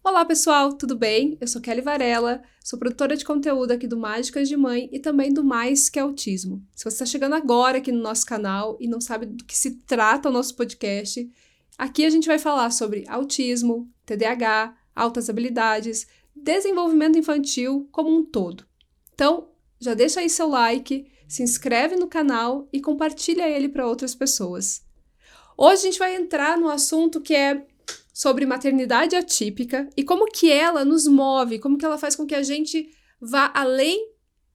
Olá pessoal, tudo bem? Eu sou Kelly Varela, sou produtora de conteúdo aqui do Mágicas de Mãe e também do Mais Que Autismo. Se você está chegando agora aqui no nosso canal e não sabe do que se trata o nosso podcast, aqui a gente vai falar sobre autismo, TDAH, altas habilidades, desenvolvimento infantil como um todo. Então, já deixa aí seu like, se inscreve no canal e compartilha ele para outras pessoas. Hoje a gente vai entrar no assunto que é sobre maternidade atípica e como que ela nos move, como que ela faz com que a gente vá além,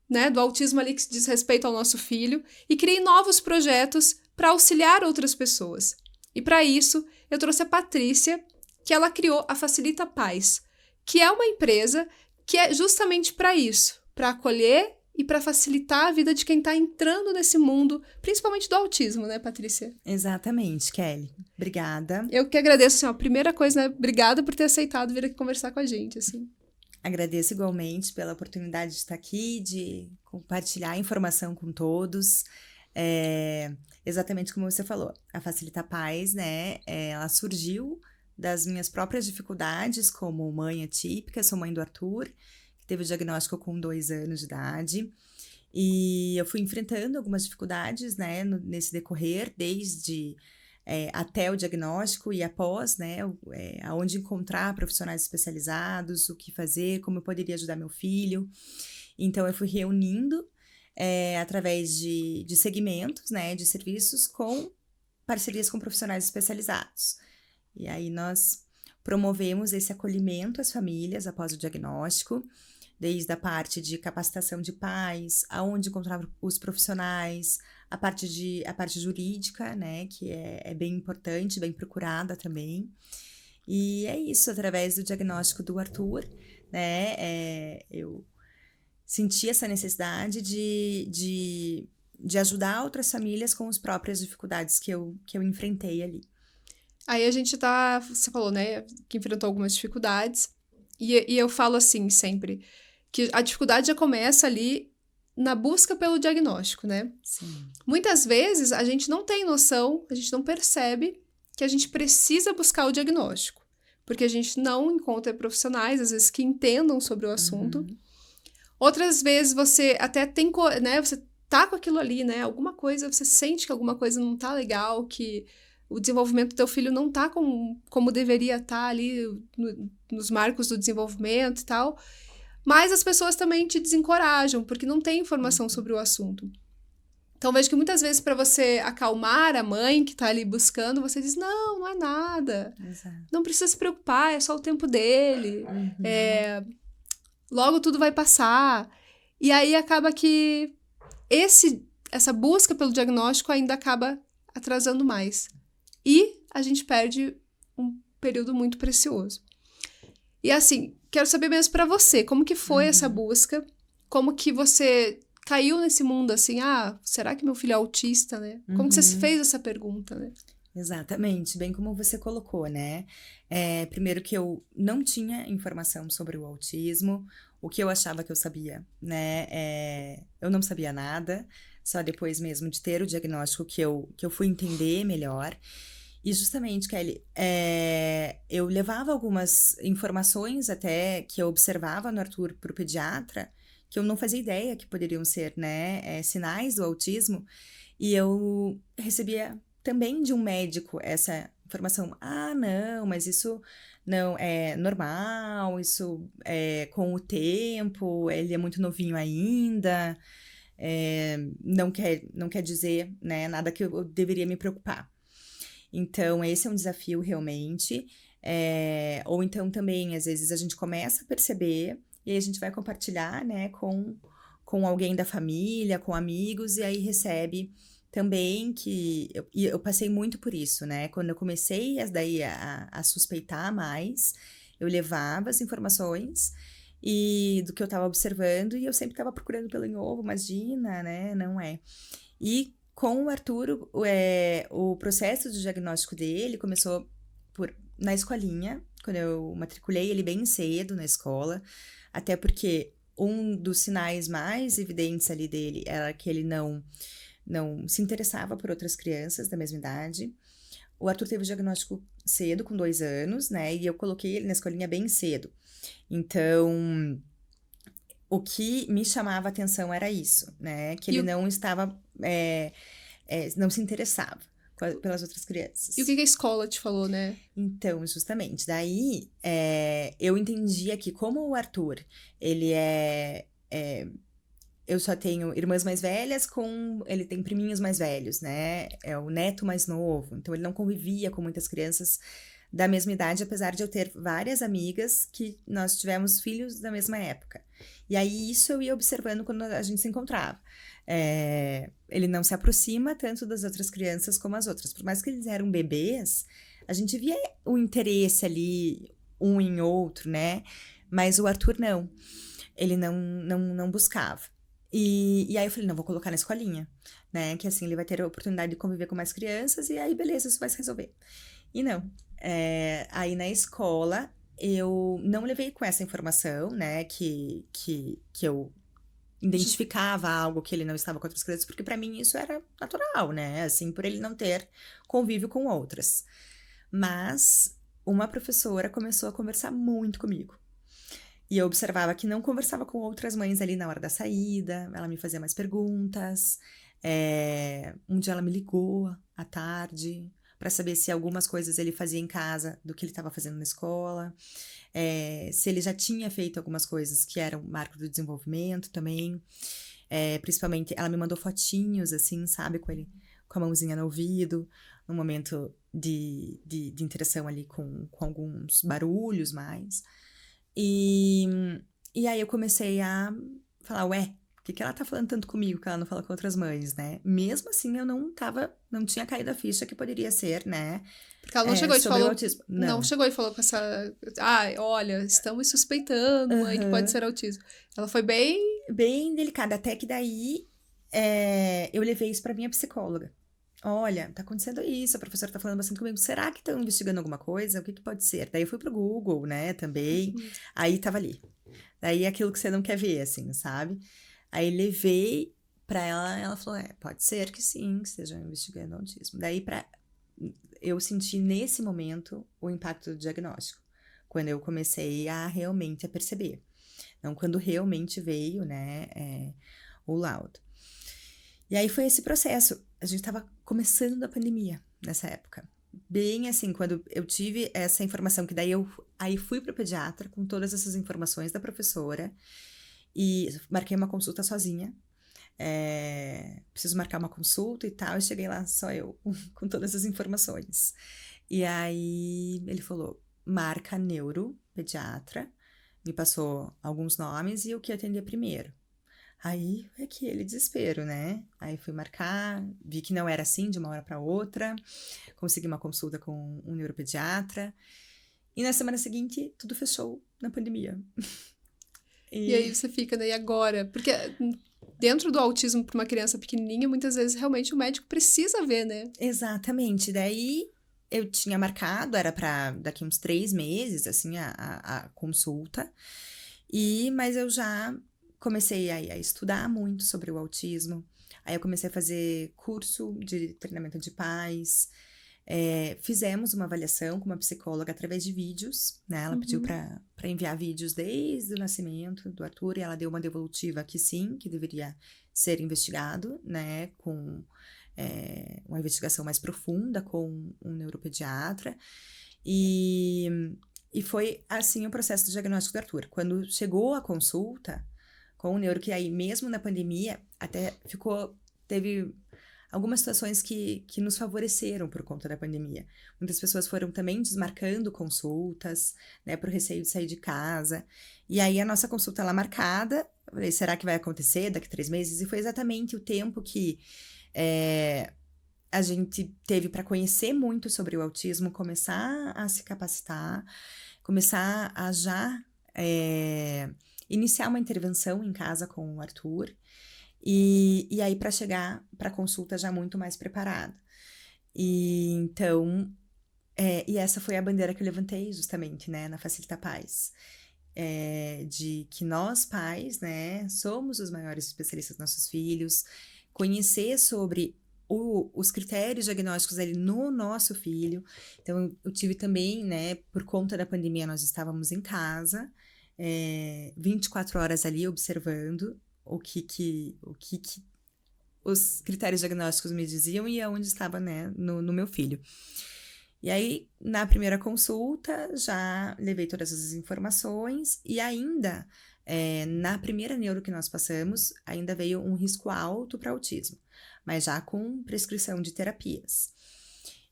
né, do autismo ali que diz respeito ao nosso filho e crie novos projetos para auxiliar outras pessoas. E para isso, eu trouxe a Patrícia, que ela criou a Facilita Pais, que é uma empresa que é justamente para isso, para acolher e para facilitar a vida de quem está entrando nesse mundo, principalmente do autismo, né, Patrícia? Exatamente, Kelly. Obrigada. Eu que agradeço, assim, ó, a primeira coisa, né, obrigada por ter aceitado vir aqui conversar com a gente, assim. Agradeço igualmente pela oportunidade de estar aqui, de compartilhar informação com todos. Exatamente como você falou, a Facilita Pais, né, ela surgiu das minhas próprias dificuldades como mãe atípica. Sou mãe do Arthur, que teve o diagnóstico com 2 anos de idade. E eu fui enfrentando algumas dificuldades, né, nesse decorrer, desde até o diagnóstico e após, né, aonde encontrar profissionais especializados, o que fazer, como eu poderia ajudar meu filho. Então, eu fui reunindo através de segmentos, né, de serviços com parcerias com profissionais especializados. E aí, nós promovemos esse acolhimento às famílias após o diagnóstico, desde a parte de capacitação de pais, aonde encontrar os profissionais, a parte jurídica, né, que é bem importante, bem procurada também. E é isso, através do diagnóstico do Arthur, né, eu senti essa necessidade de ajudar outras famílias com as próprias dificuldades que eu enfrentei ali. Aí a gente você falou, né, que enfrentou algumas dificuldades, e eu falo assim sempre, que a dificuldade já começa ali na busca pelo diagnóstico, né? Sim. Muitas vezes a gente não tem noção, a gente não percebe que a gente precisa buscar o diagnóstico, porque a gente não encontra profissionais, às vezes, que entendam sobre o assunto. Uhum. Outras vezes você até tem, né, você tá com aquilo ali, né, alguma coisa, você sente que alguma coisa não tá legal, que o desenvolvimento do teu filho não tá como deveria estar ali nos marcos do desenvolvimento e tal, mas as pessoas também te desencorajam, porque não tem informação sobre o assunto. Então, vejo que muitas vezes, para você acalmar a mãe que tá ali buscando, você diz, não é nada, Exato. não precisa se preocupar, é só o tempo dele, logo tudo vai passar. E aí acaba que essa busca pelo diagnóstico ainda acaba atrasando mais. E a gente perde um período muito precioso. E assim, quero saber mesmo para você, como que foi essa busca? Como que você caiu nesse mundo assim, será que meu filho é autista, né? Como que você se fez essa pergunta, né? Exatamente, bem como você colocou, né? Primeiro que eu não tinha informação sobre o autismo, o que eu achava que eu sabia, né? Eu não sabia nada, só depois mesmo de ter o diagnóstico que eu fui entender melhor. E justamente, Kelly, eu levava algumas informações até que eu observava no Arthur para o pediatra, que eu não fazia ideia que poderiam ser, né, sinais do autismo, e eu recebia também de um médico essa informação. Não, mas isso não é normal, isso é com o tempo, ele é muito novinho ainda, não quer dizer, né, nada que eu deveria me preocupar. Então, esse é um desafio realmente. Ou então também, às vezes, a gente começa a perceber e aí a gente vai compartilhar, né, com alguém da família, com amigos, e aí recebe também que... eu passei muito por isso, né? Quando eu comecei a suspeitar mais, eu levava as informações e do que eu estava observando, e eu sempre estava procurando pelo em ovo, imagina, né? Não é. E com o Arthur, o processo de diagnóstico dele começou na escolinha, quando eu matriculei ele bem cedo na escola, até porque um dos sinais mais evidentes ali dele era que ele não se interessava por outras crianças da mesma idade. O Arthur teve o diagnóstico cedo, com 2 anos, né? E eu coloquei ele na escolinha bem cedo. Então, o que me chamava a atenção era isso, né? Que E ele o, não estava, não se interessava pelas outras e o crianças. que que a escola te falou, né? Então, justamente, daí eu entendia que como o Arthur, ele eu só tenho irmãs mais velhas ele tem priminhos mais velhos, né? É o neto mais novo, então ele não convivia com muitas crianças da mesma idade, apesar de eu ter várias amigas que nós tivemos filhos da mesma época. E aí isso eu ia observando quando a gente se encontrava. Ele não se aproxima tanto das outras crianças como as outras. Por mais que eles eram bebês, a gente via o interesse ali, um em outro, né? Mas o Arthur não. Ele não buscava. E aí eu falei, não, vou colocar na escolinha, né? Que assim ele vai ter a oportunidade de conviver com mais crianças e aí beleza, isso vai se resolver. E não. Aí na escola eu não levei com essa informação, né? Que eu identificava algo que ele não estava com outras crianças, porque para mim isso era natural, né? Assim, por ele não ter convívio com outras. Mas uma professora começou a conversar muito comigo. E eu observava que não conversava com outras mães ali na hora da saída, ela me fazia mais perguntas. Um dia ela me ligou à tarde para saber se algumas coisas ele fazia em casa do que ele estava fazendo na escola, se ele já tinha feito algumas coisas que eram marco do desenvolvimento também. Principalmente, ela me mandou fotinhos, assim, sabe, com a mãozinha no ouvido, no momento de interação ali com alguns barulhos mais. E, e aí eu comecei a falar, ué, por que ela tá falando tanto comigo que ela não fala com outras mães, né? Mesmo assim, eu não tinha caído a ficha que poderia ser, né? Porque ela não chegou e te Sobre o falou. autismo. Não Não. chegou e falou com essa. Ah, olha, estamos suspeitando, mãe, que pode Aham. ser autismo. Ela foi bem. Bem delicada, até que daí eu levei isso pra minha psicóloga. Olha, tá acontecendo isso, a professora tá falando bastante comigo. Será que estão investigando alguma coisa? O que que pode ser? Daí eu fui pro Google, né, também. Aí tava ali. Daí é aquilo que você não quer ver, assim, sabe? Aí levei pra ela, ela falou: pode ser que sim, que estejam investigando autismo. Daí eu senti nesse momento o impacto do diagnóstico, quando eu comecei a realmente a perceber. Então, quando realmente veio, né, o laudo. E aí foi esse processo. A gente estava começando a pandemia nessa época. Bem assim, quando eu tive essa informação, que daí eu aí fui para o pediatra com todas essas informações da professora e marquei uma consulta sozinha. Preciso marcar uma consulta e tal, e cheguei lá só eu, com todas as informações. E aí ele falou: marca neuro, pediatra, me passou alguns nomes e o que atendia primeiro. Aí é que ele desespero, né? Aí fui marcar, vi que não era assim de uma hora para outra, consegui uma consulta com um neuropediatra. E na semana seguinte, tudo fechou na pandemia. E E aí você fica, né? E agora? Porque dentro do autismo para uma criança pequenininha, muitas vezes realmente o médico precisa ver, né? exatamente, daí eu tinha marcado, era para daqui uns 3 meses, assim, a consulta. Mas eu já comecei a estudar muito sobre o autismo. Aí eu comecei a fazer curso de treinamento de pais. Fizemos uma avaliação com uma psicóloga através de vídeos, né? Ela pediu para enviar vídeos desde o nascimento do Arthur e ela deu uma devolutiva que sim, que deveria ser investigado, né? Com uma investigação mais profunda com um neuropediatra. E foi assim o processo do diagnóstico do Arthur. Quando chegou a consulta com o neuro, que aí mesmo na pandemia, até teve algumas situações que nos favoreceram por conta da pandemia. Muitas pessoas foram também desmarcando consultas, né, por receio de sair de casa. E aí a nossa consulta lá marcada, eu falei, será que vai acontecer daqui a 3 meses? E foi exatamente o tempo que a gente teve para conhecer muito sobre o autismo, começar a se capacitar, começar a já iniciar uma intervenção em casa com o Arthur, e aí para chegar para a consulta já muito mais preparada. E então, e essa foi a bandeira que eu levantei justamente, né, na Facilita Pais. De que nós pais, né, somos os maiores especialistas dos nossos filhos, conhecer sobre os critérios diagnósticos ali no nosso filho. Então, eu tive também, né, por conta da pandemia, nós estávamos em casa, 24 horas ali observando o que os critérios diagnósticos me diziam e aonde estava, né, no meu filho. E aí, na primeira consulta, já levei todas as informações e ainda, na primeira neuro que nós passamos, ainda veio um risco alto para autismo, mas já com prescrição de terapias.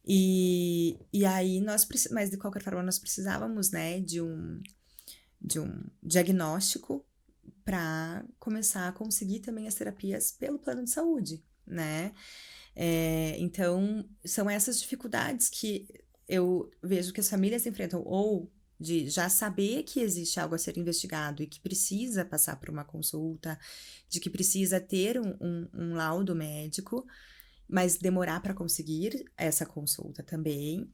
E aí, mas de qualquer forma, nós precisávamos, né, de um diagnóstico para começar a conseguir também as terapias pelo plano de saúde, né? Então, são essas dificuldades que eu vejo que as famílias enfrentam, ou de já saber que existe algo a ser investigado e que precisa passar por uma consulta, de que precisa ter um laudo médico, mas demorar para conseguir essa consulta também,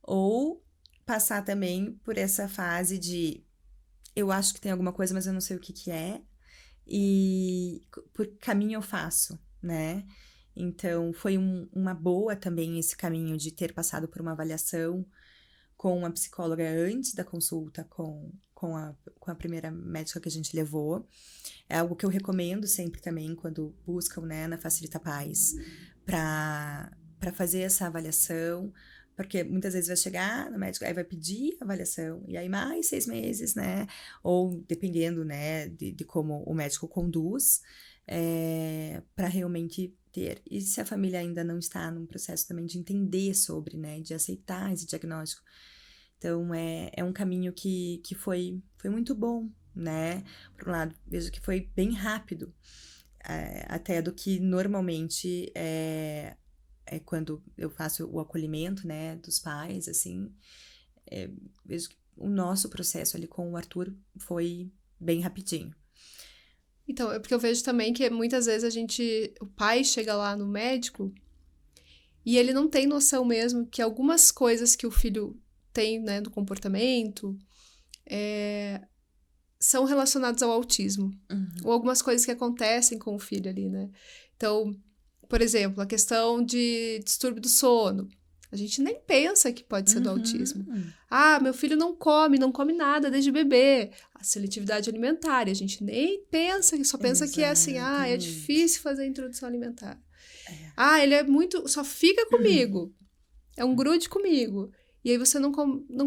ou passar também por essa fase de eu acho que tem alguma coisa, mas eu não sei o que é, e por que caminho eu faço, né? Então, foi uma boa também esse caminho de ter passado por uma avaliação com uma psicóloga antes da consulta com a primeira médica que a gente levou. É algo que eu recomendo sempre também quando buscam, né, na Facilita Paz, para fazer essa avaliação, porque muitas vezes vai chegar no médico, aí vai pedir avaliação, e aí mais 6 meses, né, ou dependendo, né, de como o médico conduz, para realmente ter. E se a família ainda não está num processo também de entender sobre, né, de aceitar esse diagnóstico. Então, é um caminho que foi muito bom, né? Por um lado, vejo que foi bem rápido, até do que normalmente quando eu faço o acolhimento, né, dos pais, assim, vejo que o nosso processo ali com o Arthur foi bem rapidinho. Então, é porque eu vejo também que muitas vezes o pai chega lá no médico e ele não tem noção mesmo que algumas coisas que o filho tem, né, do comportamento, são relacionadas ao autismo. Uhum. Ou algumas coisas que acontecem com o filho ali, né? Então, por exemplo, a questão de distúrbio do sono. A gente nem pensa que pode ser do autismo. Ah, meu filho não come nada desde bebê. A seletividade alimentar, a gente nem pensa, só pensa que é assim, é difícil fazer a introdução alimentar. Ele é muito, só fica comigo. É um grude comigo. E aí você não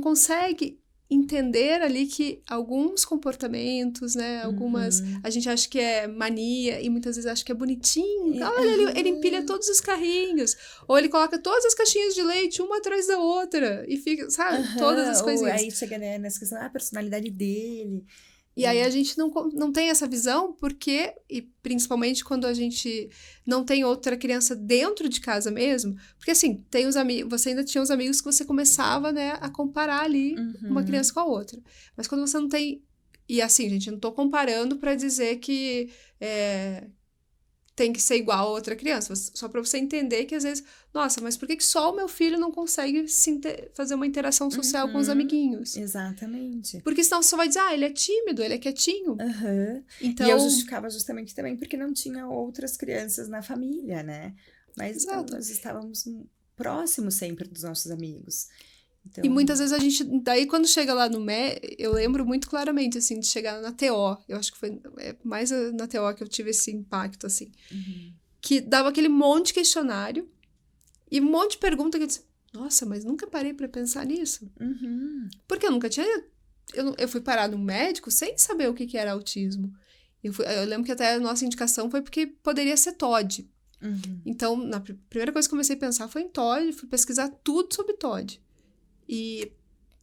consegue entender ali que alguns comportamentos, né, algumas, a gente acha que é mania e muitas vezes acha que é bonitinho. Olha, ele empilha todos os carrinhos, ou ele coloca todas as caixinhas de leite uma atrás da outra e fica, sabe, todas as coisinhas. Ou aí chega, né, nessa questão, a personalidade dele. E aí a gente não tem essa visão porque, e principalmente quando a gente não tem outra criança dentro de casa mesmo, porque assim, tem os amigos, você ainda tinha os amigos que você começava, né, a comparar ali uma criança com a outra. Mas quando você não tem, e assim, gente, eu não tô comparando para dizer que tem que ser igual a outra criança, só para você entender que às vezes, nossa, mas por que só o meu filho não consegue fazer uma interação social com os amiguinhos? Exatamente. Porque senão você vai dizer, ele é tímido, ele é quietinho. Então... E eu justificava justamente também porque não tinha outras crianças na família, né? Mas nós estávamos próximos sempre dos nossos amigos. Então... E muitas vezes a gente, daí quando chega lá no eu lembro muito claramente, assim, de chegar na TO, eu acho que foi mais na TO que eu tive esse impacto, assim, que dava aquele monte de questionário e um monte de pergunta que eu disse, nossa, mas nunca parei pra pensar nisso. Porque eu nunca tinha, eu fui parar no médico sem saber o que era autismo. Eu lembro que até a nossa indicação foi porque poderia ser TOD. Então, na primeira coisa que eu comecei a pensar foi em TOD, fui pesquisar tudo sobre TOD. E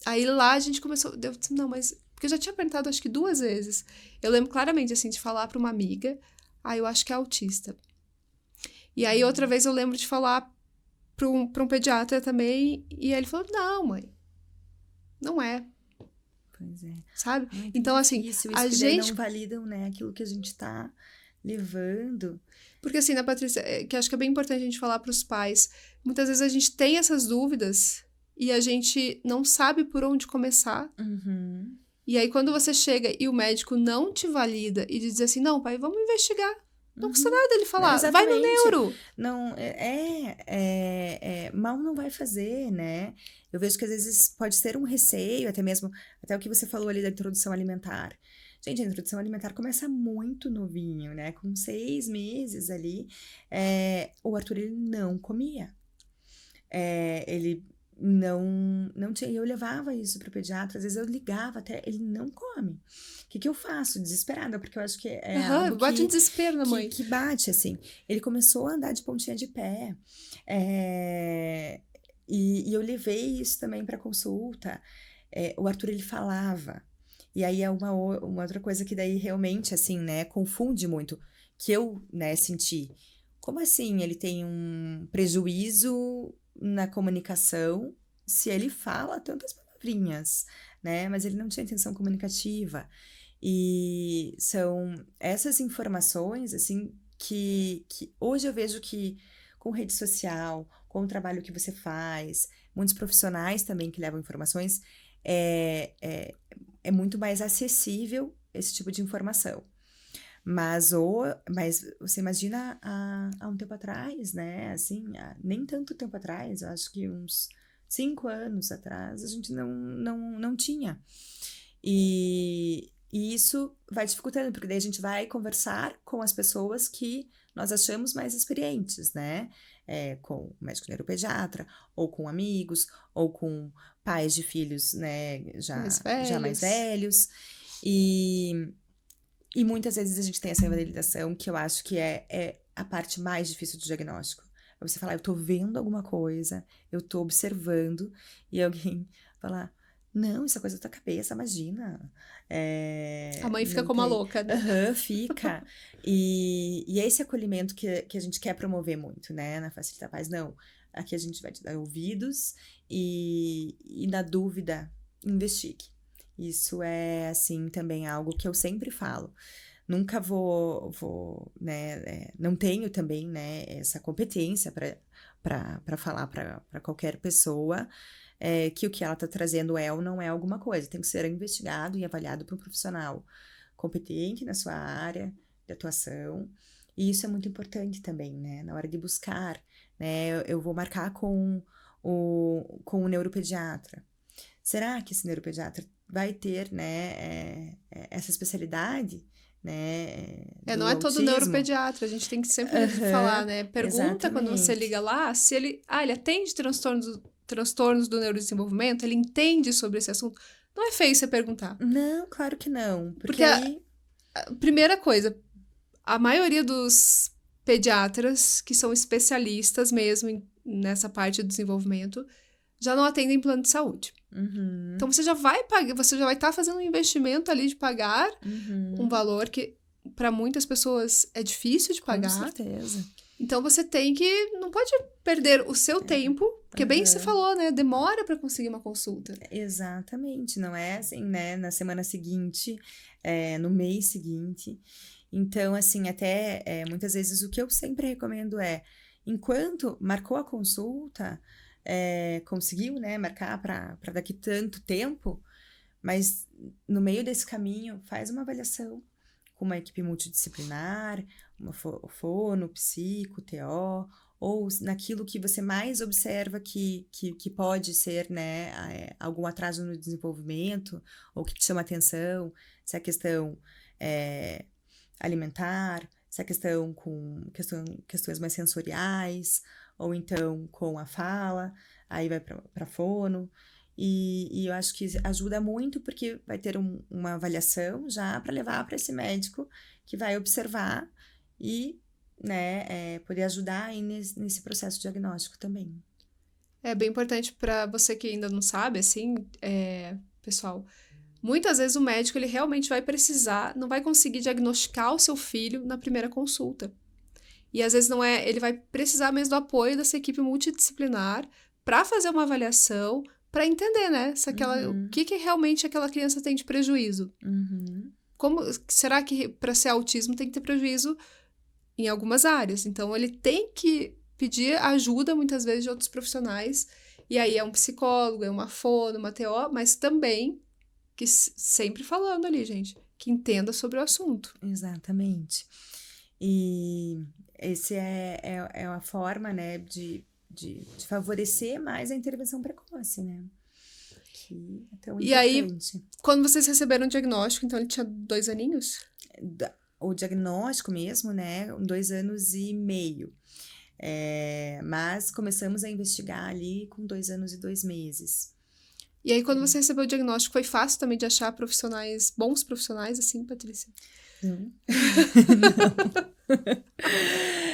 aí lá a gente começou... Eu disse, não, mas... Porque eu já tinha perguntado acho que 2 vezes. Eu lembro claramente, assim, de falar pra uma amiga, eu acho que é autista. E aí outra vez eu lembro de falar pra um pediatra também, e aí ele falou, não, mãe, não é. Pois é. Sabe? Então, assim, isso a gente... não validam, né, aquilo que a gente tá levando. Porque assim, né, Patrícia, que acho que é bem importante a gente falar pros pais, muitas vezes a gente tem essas dúvidas... E a gente não sabe por onde começar. E aí, quando você chega e o médico não te valida e diz assim, não, pai, vamos investigar. Não custa nada ele falar, vai no Exatamente. neuro. Não, mal não vai fazer, né? Eu vejo que às vezes pode ser um receio, até mesmo, até o que você falou ali da introdução alimentar. Gente, a introdução alimentar começa muito novinho, né? Com 6 meses ali, o Arthur, ele não comia. Ele não tinha, eu levava isso para o pediatra, às vezes eu ligava até, ele não come. O que eu faço? Desesperada, porque eu acho que é algo Bate um desespero na mãe. que bate, assim. Ele começou a andar de pontinha de pé, e eu levei isso também para consulta. O Arthur, ele falava, e aí é uma outra coisa que daí realmente, assim, né, confunde muito, que eu, né, senti. Como assim ele tem um prejuízo na comunicação se ele fala tantas palavrinhas, né? Mas ele não tinha intenção comunicativa. E são essas informações, assim, que hoje eu vejo que com rede social, com o trabalho que você faz, muitos profissionais também que levam informações, é muito mais acessível esse tipo de informação. Mas você imagina há um tempo atrás, né? Assim, nem tanto tempo atrás, eu acho que uns 5 anos atrás, a gente não tinha. E isso vai dificultando, porque daí a gente vai conversar com as pessoas que nós achamos mais experientes, né? Com o médico neuropediatra, ou com amigos, ou com pais de filhos, né, já mais velhos. E muitas vezes a gente tem essa invalidação que eu acho que é a parte mais difícil do diagnóstico. É você falar, eu tô vendo alguma coisa, eu tô observando, e alguém falar, não, isso é coisa da tua cabeça, imagina. A mãe fica como uma louca, né? Fica. E esse acolhimento que a gente quer promover muito, né, na Facilita Paz. Não, aqui a gente vai te dar ouvidos e na dúvida, investigue. Isso é, assim, também algo que eu sempre falo. Nunca vou né, não tenho também, né, essa competência para falar para qualquer pessoa que o que ela está trazendo é ou não é alguma coisa. Tem que ser investigado e avaliado por um profissional competente na sua área de atuação. E isso é muito importante também, né, na hora de buscar, né, eu vou marcar com o neuropediatra. Será que esse neuropediatra vai ter, né, essa especialidade, né, do Não é todo autismo? neuropediatra, a gente tem que sempre falar, né? Pergunta quando você Exatamente. liga lá se ele atende transtornos do neurodesenvolvimento, ele entende sobre esse assunto. Não é feio você perguntar. Não, claro que não, porque a primeira coisa, a maioria dos pediatras que são especialistas mesmo nessa parte do desenvolvimento já não atendem plano de saúde. Uhum. Então você já vai pagar, você já vai estar fazendo um investimento ali de pagar um valor que para muitas pessoas é difícil de pagar. Com certeza. Então você não pode perder o seu tempo, porque bem você falou, né? Demora para conseguir uma consulta. Exatamente, não é assim, né? Na semana seguinte, no mês seguinte. Então, assim, até muitas vezes o que eu sempre recomendo enquanto marcou a consulta, conseguiu, né, marcar para daqui tanto tempo, mas no meio desse caminho faz uma avaliação com uma equipe multidisciplinar, uma fono, psico, TO, ou naquilo que você mais observa que pode ser, né, algum atraso no desenvolvimento, ou que te chama atenção, se é questão alimentar, se é questão com questões mais sensoriais, ou então com a fala, aí vai para fono, e eu acho que ajuda muito porque vai ter uma avaliação já para levar para esse médico que vai observar e, né, poder ajudar aí nesse processo diagnóstico também. É bem importante para você que ainda não sabe, assim, pessoal, muitas vezes o médico ele realmente vai precisar, não vai conseguir diagnosticar o seu filho na primeira consulta. E às vezes ele vai precisar mesmo do apoio dessa equipe multidisciplinar para fazer uma avaliação, para entender, né, se o que realmente aquela criança tem de prejuízo. Como será que para ser autismo tem que ter prejuízo em algumas áreas? Então ele tem que pedir ajuda muitas vezes de outros profissionais. E aí é um psicólogo, é uma fono, uma TO, mas também que sempre falando ali, gente, que entenda sobre o assunto. Exatamente. E esse é a forma, né, de favorecer mais a intervenção precoce, né? Que é tão E aí, importante. quando vocês receberam o diagnóstico, então ele tinha 2 aninhos? O diagnóstico mesmo, né, 2 anos e meio. Mas começamos a investigar ali com 2 anos e 2 meses. E aí, quando você recebeu o diagnóstico, foi fácil também de achar profissionais, bons profissionais, assim, Patrícia? Não.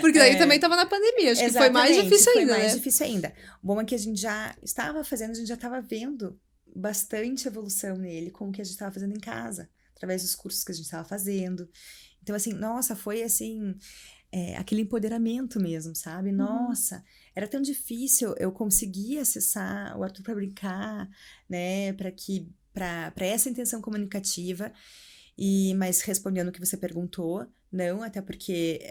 Porque daí também tava na pandemia, acho que foi mais difícil foi ainda, mais né? difícil ainda. O bom é que a gente já estava fazendo, a gente já estava vendo bastante evolução nele com o que a gente estava fazendo em casa, através dos cursos que a gente estava fazendo. Então, assim, nossa, foi assim, aquele empoderamento mesmo, sabe? Nossa, era tão difícil eu conseguir acessar o Arthur para brincar, né? Para essa intenção comunicativa. Mas respondendo o que você perguntou, não, até porque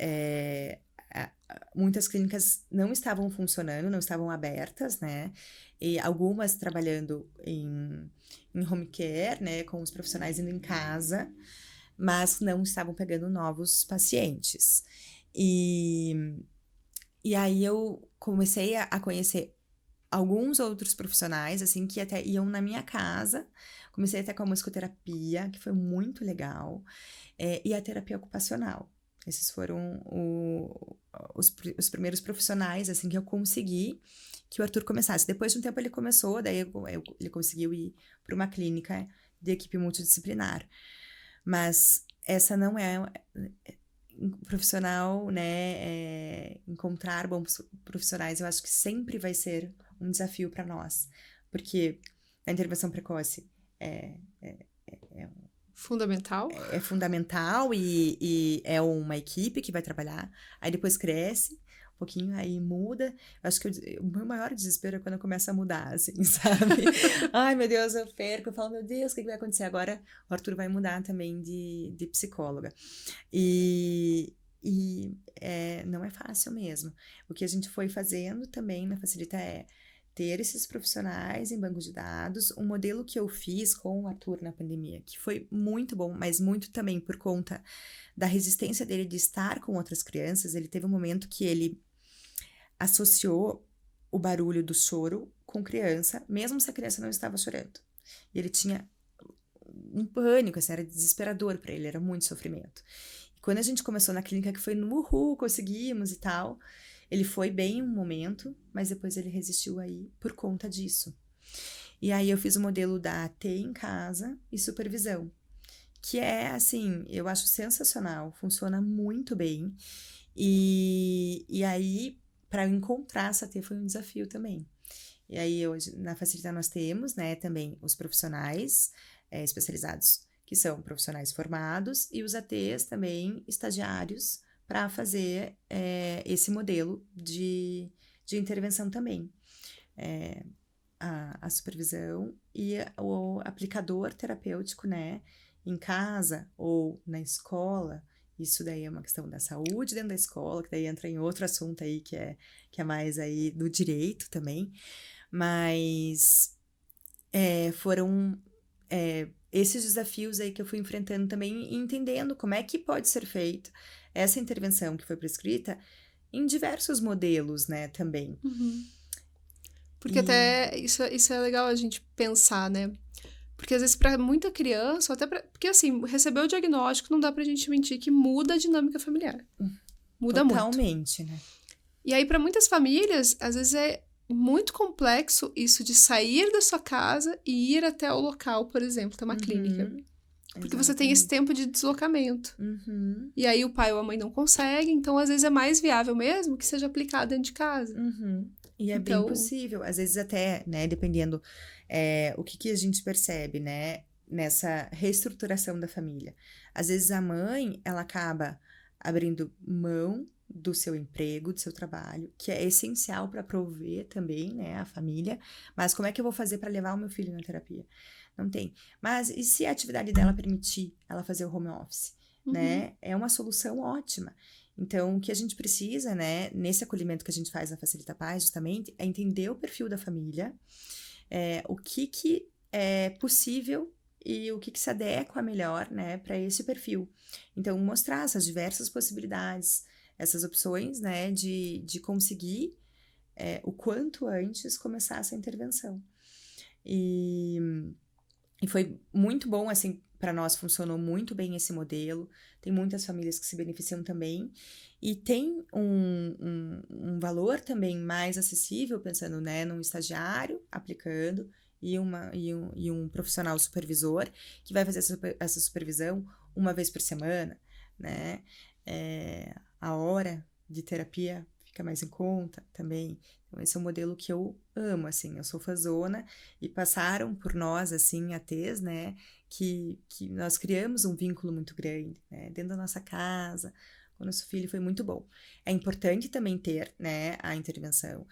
muitas clínicas não estavam funcionando, não estavam abertas, né? E algumas trabalhando em home care, né? Com os profissionais indo em casa, mas não estavam pegando novos pacientes. E aí eu comecei a conhecer alguns outros profissionais, assim, que até iam na minha casa. Comecei até com a musicoterapia, que foi muito legal, e a terapia ocupacional. Esses foram os primeiros profissionais, assim, que eu consegui que o Arthur começasse. Depois de um tempo ele começou, daí ele conseguiu ir para uma clínica de equipe multidisciplinar. Mas essa não é profissional, né? Encontrar bons profissionais, eu acho que sempre vai ser um desafio para nós, porque a intervenção precoce é Fundamental. é fundamental e é uma equipe que vai trabalhar, aí depois cresce um pouquinho, aí muda. Eu acho que o meu maior desespero é quando começa a mudar, assim, sabe? Ai, meu Deus, eu perco, eu falo, meu Deus, o que vai acontecer agora? O Arthur vai mudar também de psicóloga. Não é fácil mesmo. O que a gente foi fazendo também na Facilita é ter esses profissionais em banco de dados. Um modelo que eu fiz com o Arthur na pandemia, que foi muito bom, mas muito também por conta da resistência dele de estar com outras crianças. Ele teve um momento que ele associou o barulho do choro com criança, mesmo se a criança não estava chorando. E ele tinha um pânico, assim, era desesperador para ele, era muito sofrimento. E quando a gente começou na clínica, que foi no uhul, conseguimos e tal, ele foi bem um momento, mas depois ele resistiu aí por conta disso. E aí eu fiz o modelo da AT em casa e supervisão, que é, assim, eu acho sensacional, funciona muito bem. E aí, para eu encontrar essa AT foi um desafio também. E aí, hoje, na Facilita nós temos, né, também os profissionais especializados, que são profissionais formados, e os ATs também estagiários, para fazer esse modelo de intervenção também. A supervisão e o aplicador terapêutico, né, em casa ou na escola. Isso daí é uma questão da saúde dentro da escola, que daí entra em outro assunto aí que é mais aí do direito também. Mas foram esses desafios aí que eu fui enfrentando também e entendendo como é que pode ser feito essa intervenção que foi prescrita em diversos modelos, né, também. Porque até isso é legal a gente pensar, né? Porque às vezes para muita criança, porque assim, receber o diagnóstico não dá pra gente mentir que muda a dinâmica familiar. Muda muito. Totalmente, né? E aí para muitas famílias, às vezes é muito complexo isso de sair da sua casa e ir até o local, por exemplo, ter uma clínica. Porque você tem esse tempo de deslocamento. E aí o pai ou a mãe não consegue, então às vezes é mais viável mesmo que seja aplicado dentro de casa. E é bem possível, às vezes até, né, dependendo o que a gente percebe, né, nessa reestruturação da família. Às vezes a mãe, ela acaba abrindo mão do seu emprego, do seu trabalho, que é essencial para prover também, né, a família. Mas como é que eu vou fazer para levar o meu filho na terapia? Não tem. Mas e se a atividade dela permitir ela fazer o home office, né? É uma solução ótima. Então, o que a gente precisa, né, nesse acolhimento que a gente faz na Facilita Paz, justamente, é entender o perfil da família, o que é possível e o que se adequa melhor, né, para esse perfil. Então, mostrar essas diversas possibilidades, essas opções, né, de conseguir o quanto antes começar essa intervenção. E foi muito bom, assim, para nós funcionou muito bem esse modelo. Tem muitas famílias que se beneficiam também. E tem um valor também mais acessível, pensando, né, num estagiário aplicando e um profissional supervisor que vai fazer essa supervisão uma vez por semana, né? A hora de terapia fica mais em conta também. Então, esse é um modelo que eu amo, assim, eu sou fãzona, e passaram por nós, assim, ATs, né, que nós criamos um vínculo muito grande, né, dentro da nossa casa, com o nosso filho, foi muito bom. É importante também ter, né, a intervenção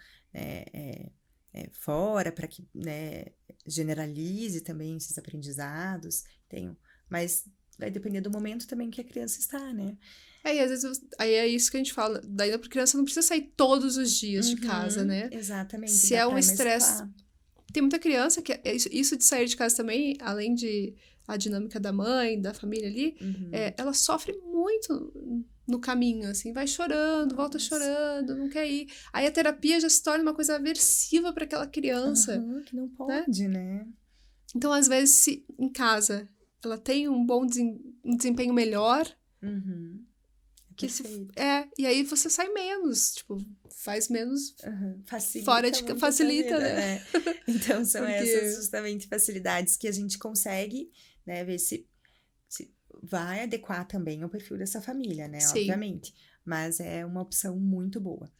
fora, para que, né, generalize também esses aprendizados, mas vai depender do momento também que a criança está, né. E às vezes, aí é isso que a gente fala, daí a criança não precisa sair todos os dias de casa, né? Exatamente, Se dá é um pra estresse... mesclar. Tem muita criança que isso de sair de casa também, além de a dinâmica da mãe, da família ali, ela sofre muito no caminho, assim, vai chorando, volta chorando, não quer ir. Aí a terapia já se torna uma coisa aversiva para aquela criança. Que não pode, né? Então, às vezes, se em casa ela tem um bom um desempenho melhor, que e aí você sai menos, tipo, faz menos facilita, né? Então são essas justamente facilidades que a gente consegue, né, ver se vai adequar também ao perfil dessa família, né? Sim. Obviamente, mas é uma opção muito boa.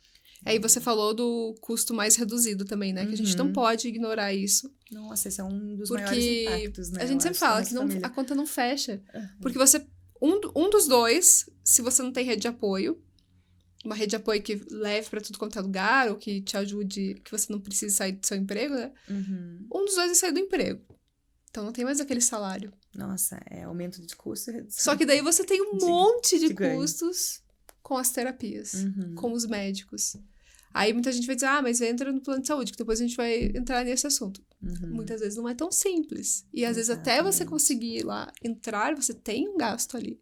Aí você falou do custo mais reduzido também, né? Que a gente não pode ignorar isso. Nossa, esse é um dos maiores impactos, né? A gente sempre fala que a conta não fecha. Porque você... Um dos dois, se você não tem rede de apoio, uma rede de apoio que leve pra tudo quanto é lugar, ou que te ajude, que você não precise sair do seu emprego, né? Um dos dois vai sair do emprego. Então não tem mais aquele salário. Nossa, é aumento de custo e redução. Só que daí você tem um monte de custos com as terapias, com os médicos. Aí muita gente vai dizer, mas entra no plano de saúde, que depois a gente vai entrar nesse assunto. Muitas vezes não é tão simples. E às vezes até você conseguir lá entrar, você tem um gasto ali.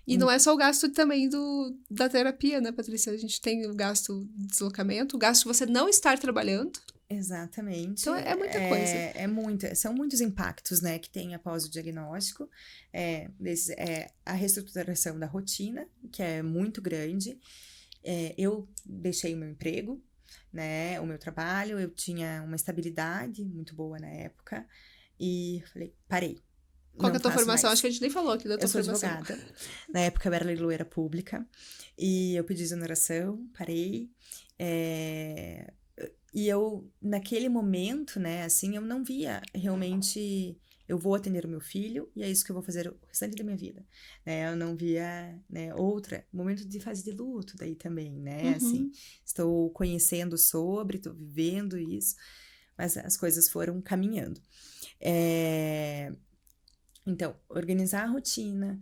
E não é só o gasto também da terapia, né, Patrícia? A gente tem o gasto de deslocamento, o gasto de você não estar trabalhando. Exatamente. Então é muita coisa. São muitos impactos, né, que tem após o diagnóstico. A reestruturação da rotina, que é muito grande. Eu deixei o meu emprego, né, o meu trabalho, eu tinha uma estabilidade muito boa na época, e falei, parei. Qual que é a tua formação? Acho que a gente nem falou aqui da tua formação. Eu sou advogada. Na época eu era leiloeira pública, e eu pedi exoneração, parei, e eu, naquele momento, né, assim, eu não via realmente... Eu vou atender o meu filho e é isso que eu vou fazer o restante da minha vida, né? Eu não via, né, momento de fase de luto daí também, né? Assim, estou conhecendo sobre, estou vivendo isso, mas as coisas foram caminhando. Então, organizar a rotina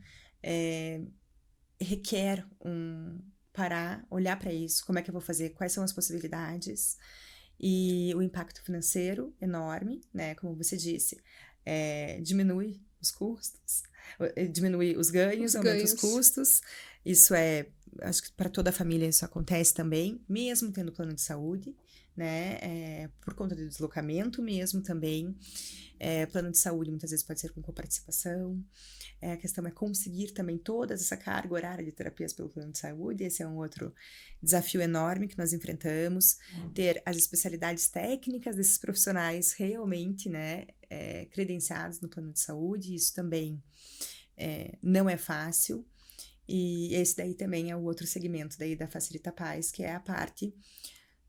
requer parar, olhar para isso, como é que eu vou fazer, quais são as possibilidades, e o impacto financeiro enorme, né? Como você disse, diminui os custos, diminui os ganhos, aumenta os custos. Isso acho que para toda a família isso acontece também, mesmo tendo plano de saúde, né? Por conta do deslocamento mesmo também. Plano de saúde muitas vezes pode ser com coparticipação. A questão é conseguir também toda essa carga horária de terapias pelo plano de saúde. Esse é um outro desafio enorme que nós enfrentamos. Ter as especialidades técnicas desses profissionais realmente, né, credenciados no plano de saúde. Isso também não é fácil. E esse daí também é o outro segmento daí da Facilita Paz, que é a parte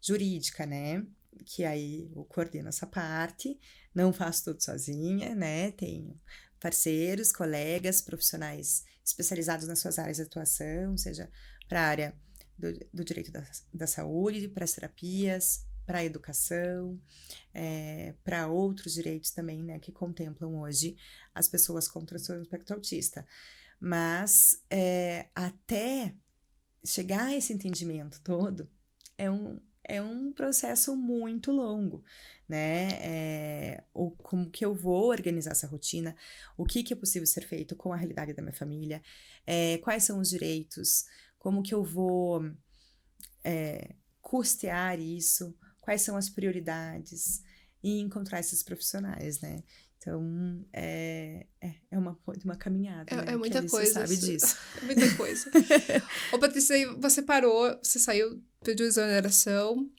jurídica, né? Que aí eu coordeno essa parte, não faço tudo sozinha, né? Tenho parceiros, colegas, profissionais especializados nas suas áreas de atuação, seja para a área do direito da saúde, para as terapias, para a educação, para outros direitos também, né? Que contemplam hoje as pessoas com transtorno do espectro autista. Mas até chegar a esse entendimento todo, é é um processo muito longo, né? Como que eu vou organizar essa rotina, o que é possível ser feito com a realidade da minha família, quais são os direitos, como que eu vou custear isso, quais são as prioridades e encontrar esses profissionais, né? Então, é uma caminhada, né? É Que a muita Alice coisa. sabe disso. É muita coisa. Ô, Patrícia, aí você parou, você saiu, pediu exoneração,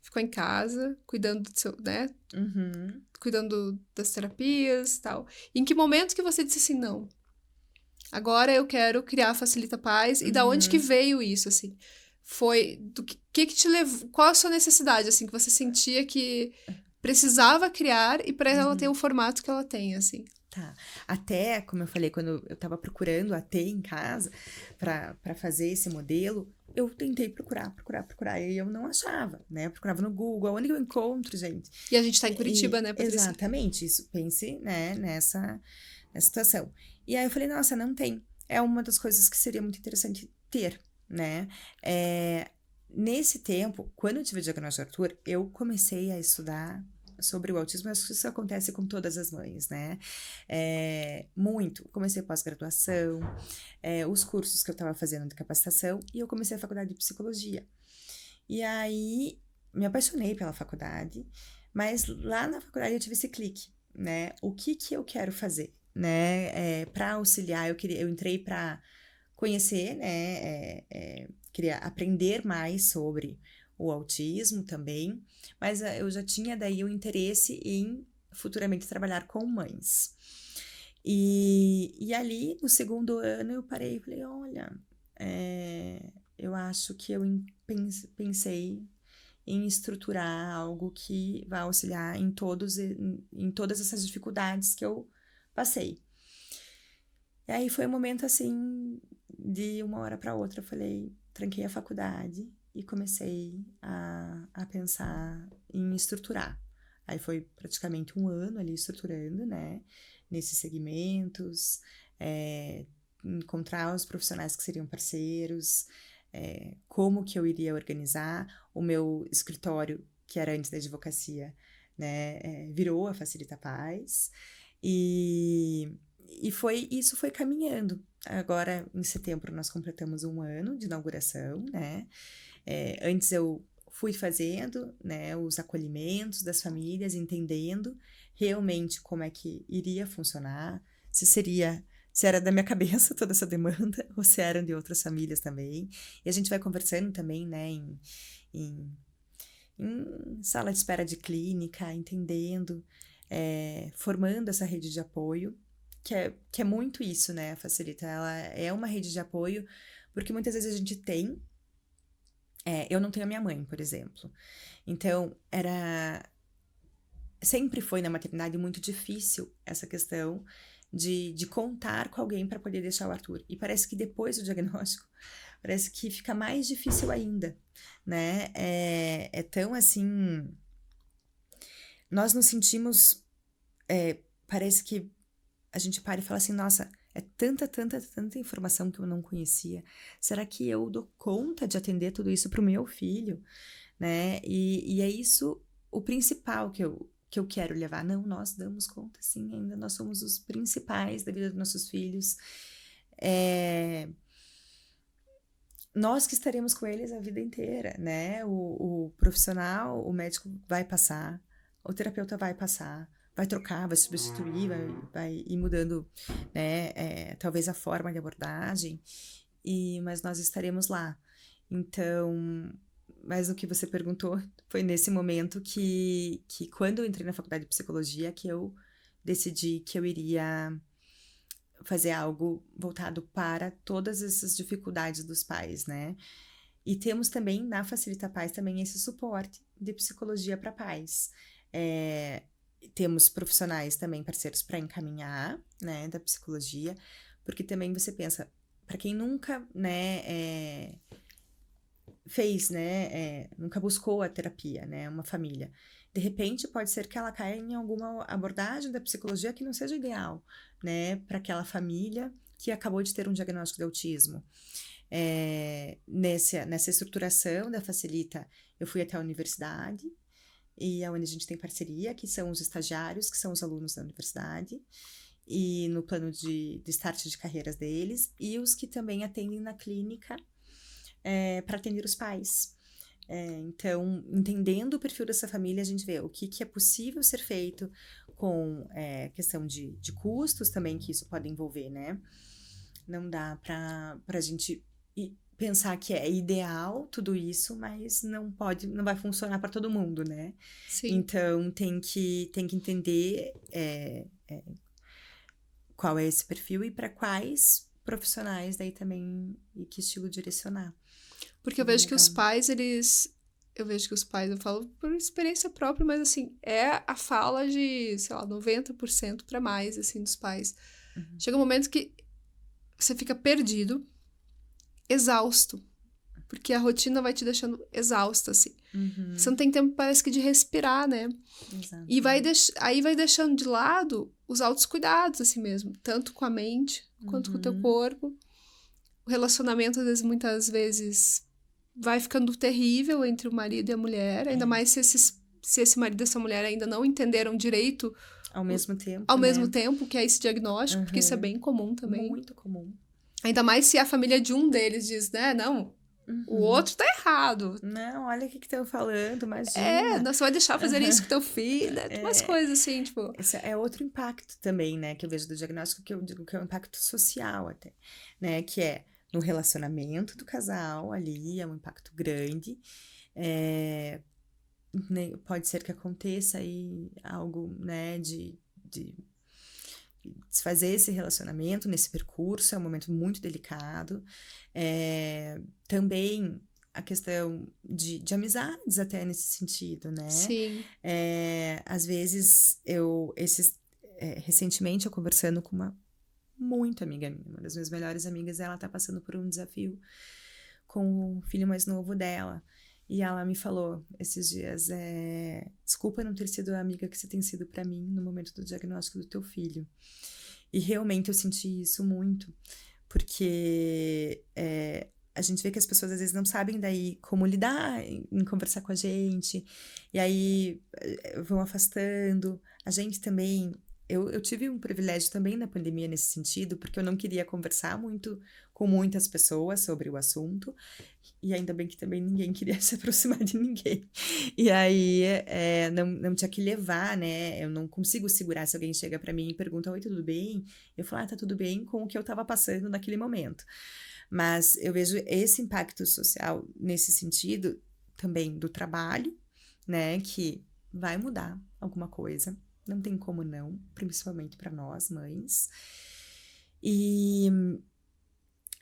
ficou em casa, cuidando do seu, né? Uhum. Cuidando das terapias e tal. Em que momento que você disse assim, não, agora eu quero criar a Facilita Paz, e da onde que Uhum. veio isso, assim? Foi, do que te levou, qual a sua necessidade, assim, que você sentia que precisava criar e para ela ter Uhum. o formato que ela tem, assim? Tá. Até, como eu falei, quando eu tava procurando a T em casa para fazer esse modelo, eu tentei procurar, e eu não achava, né? Eu procurava no Google, onde eu encontro, gente? E a gente tá em Curitiba, E, né, Patrícia? exatamente, isso, pense, né, nessa situação. E aí eu falei, nossa, não tem. É uma das coisas que seria muito interessante ter, né? Nesse tempo, quando eu tive o diagnóstico do Arthur, eu comecei a estudar sobre o autismo. Acho que isso acontece com todas as mães, né? Muito. Comecei pós-graduação, os cursos que eu estava fazendo de capacitação, e eu comecei a faculdade de psicologia. E aí, me apaixonei pela faculdade, mas lá na faculdade eu tive esse clique, né? O que eu quero fazer, né? Para auxiliar, eu entrei para conhecer, né? Queria aprender mais sobre o autismo também, mas eu já tinha daí o interesse em futuramente trabalhar com mães. E ali, no segundo ano, eu parei e falei, olha, eu acho que eu pensei em estruturar algo que vai auxiliar em todas essas dificuldades que eu passei. E aí foi um momento assim, de uma hora para outra, eu falei, tranquei a faculdade e comecei a pensar em estruturar. Aí foi praticamente um ano ali estruturando, né, nesses segmentos, encontrar os profissionais que seriam parceiros, como que eu iria organizar o meu escritório, que era antes da advocacia, né, virou a Facilita Paz, e isso foi caminhando. Agora, em setembro, nós completamos um ano de inauguração, né? Antes eu fui fazendo, né, os acolhimentos das famílias, entendendo realmente como é que iria funcionar, se era da minha cabeça toda essa demanda, ou se eram de outras famílias também. E a gente vai conversando também, né, em sala de espera de clínica, entendendo, formando essa rede de apoio, que é muito isso, né, Facilita. Ela é uma rede de apoio, porque muitas vezes a gente tem. Eu não tenho a minha mãe, por exemplo. Então, sempre foi na maternidade muito difícil essa questão de contar com alguém para poder deixar o Arthur. E parece que depois do diagnóstico, parece que fica mais difícil ainda, né? É tão assim. Nós nos sentimos. Parece que a gente para e fala assim: nossa, é tanta informação que eu não conhecia. Será que eu dou conta de atender tudo isso para o meu filho? Né? E é isso o principal que eu quero levar. Não, nós damos conta, sim, ainda nós somos os principais da vida dos nossos filhos. Nós que estaremos com eles a vida inteira, né? O profissional, o médico vai passar, o terapeuta vai passar, vai trocar, vai substituir, vai ir mudando, né? Talvez a forma de abordagem, mas nós estaremos lá. Então, mas o que você perguntou foi nesse momento que quando eu entrei na faculdade de psicologia, que eu decidi que eu iria fazer algo voltado para todas essas dificuldades dos pais, né? E temos também na Facilita Paz também esse suporte de psicologia para pais. Temos profissionais também parceiros para encaminhar, né, da psicologia, porque também você pensa, para quem nunca, né, fez, né, nunca buscou a terapia, né, uma família. De repente, pode ser que ela caia em alguma abordagem da psicologia que não seja ideal, né, para aquela família que acabou de ter um diagnóstico de autismo. Nessa estruturação da Facilita, eu fui até a universidade, e é onde a gente tem parceria, que são os estagiários, que são os alunos da universidade, e no plano de start de carreiras deles, e os que também atendem na clínica para atender os pais. Então, entendendo o perfil dessa família, a gente vê o que é possível ser feito com questão de custos também, que isso pode envolver, né? Não dá para a gente pensar que é ideal tudo isso, mas não vai funcionar para todo mundo, né? Sim. Então, tem que entender qual é esse perfil e para quais profissionais daí também e que estilo direcionar. Porque eu vejo que os pais, eu falo por experiência própria, mas assim, é a fala de, sei lá, 90% para mais, assim, dos pais. Uhum. Chega um momento que você fica perdido, exausto, porque a rotina vai te deixando exausta, assim. Uhum. Você não tem tempo, parece que, de respirar, né? Exato. E aí vai deixando de lado os autocuidados, assim mesmo, tanto com a mente quanto com o teu corpo. O relacionamento, muitas vezes, vai ficando terrível entre o marido e a mulher, ainda mais se esse marido e essa mulher ainda não entenderam direito ao mesmo tempo, ao mesmo tempo, que é esse diagnóstico, porque isso é bem comum também. Muito comum. Ainda mais se a família de um deles diz, né, não, o outro tá errado. Não, olha o que estão falando, imagina. Não, você vai deixar fazer isso com teu filho, né? Umas coisas assim, tipo... Esse é outro impacto também, né, que eu vejo do diagnóstico, que eu digo que é um impacto social até, né, que é no relacionamento do casal ali, é um impacto grande, pode ser que aconteça aí algo, né, de desfazer esse relacionamento nesse percurso, é um momento muito delicado. Também a questão de amizades até nesse sentido, né? Sim. Às vezes, recentemente eu conversando com uma muito amiga minha, uma das minhas melhores amigas, ela tá passando por um desafio com o filho mais novo dela. E ela me falou esses dias, desculpa não ter sido a amiga que você tem sido para mim no momento do diagnóstico do teu filho. E realmente eu senti isso muito, porque a gente vê que as pessoas às vezes não sabem daí como lidar em conversar com a gente, e aí vão afastando. A gente também... Eu tive um privilégio também na pandemia nesse sentido, porque eu não queria conversar muito com muitas pessoas sobre o assunto, e ainda bem que também ninguém queria se aproximar de ninguém. E aí, não tinha que levar, né? Eu não consigo segurar se alguém chega pra mim e pergunta, oi, tudo bem? Eu falo, tá tudo bem com o que eu tava passando naquele momento. Mas eu vejo esse impacto social nesse sentido também do trabalho, né? Que vai mudar alguma coisa. Não tem como não, principalmente para nós, mães. E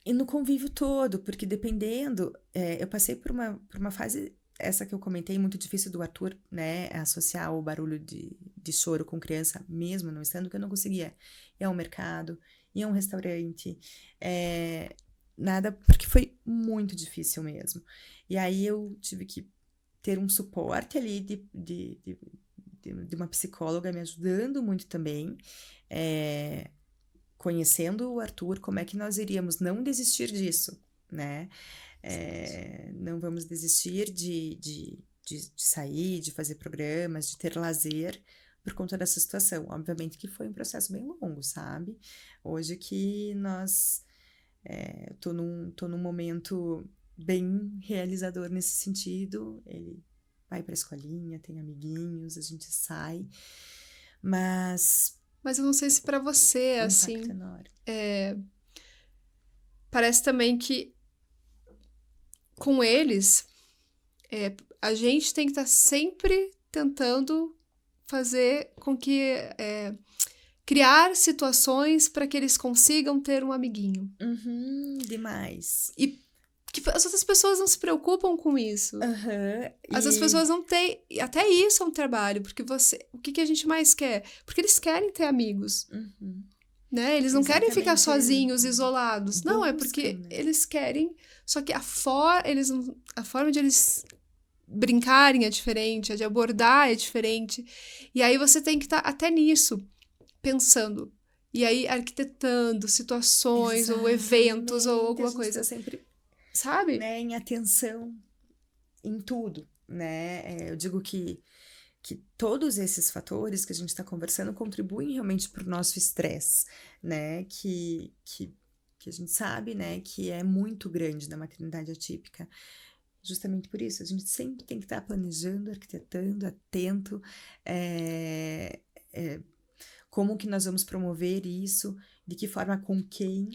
no convívio todo, porque dependendo... eu passei por uma fase, essa que eu comentei, muito difícil do Arthur, né? Associar o barulho de choro com criança, mesmo não estando, que eu não conseguia ir ao mercado, ir a um restaurante, nada, porque foi muito difícil mesmo. E aí eu tive que ter um suporte ali de uma psicóloga me ajudando muito também, conhecendo o Arthur, como é que nós iríamos não desistir disso, né? Não vamos desistir de sair, de fazer programas, de ter lazer por conta dessa situação. Obviamente que foi um processo bem longo, sabe? Hoje que nós... tô num momento bem realizador nesse sentido. Ele vai pra escolinha, tem amiguinhos, a gente sai, mas eu não sei se pra você, assim, enorme. Parece também que com eles, a gente tem que estar sempre tentando fazer com que... criar situações para que eles consigam ter um amiguinho. Demais. E que as outras pessoas não se preocupam com isso. As outras pessoas não têm... Até isso é um trabalho, porque o que a gente mais quer? Porque eles querem ter amigos. Né? Eles não querem ficar sozinhos, isolados. Não, é porque eles querem... Só que a forma de eles brincarem é diferente, a de abordar é diferente. E aí você tem que estar até nisso, pensando. E aí arquitetando situações ou eventos ou alguma coisa. A gente tá sempre sabe? né, em atenção em tudo, né? Eu digo que todos esses fatores que a gente está conversando contribuem realmente para o nosso estresse, né? Que a gente sabe, né, que é muito grande na maternidade atípica. Justamente por isso, a gente sempre tem que estar planejando, arquitetando, atento, é, é, como que nós vamos promover isso, de que forma, com quem,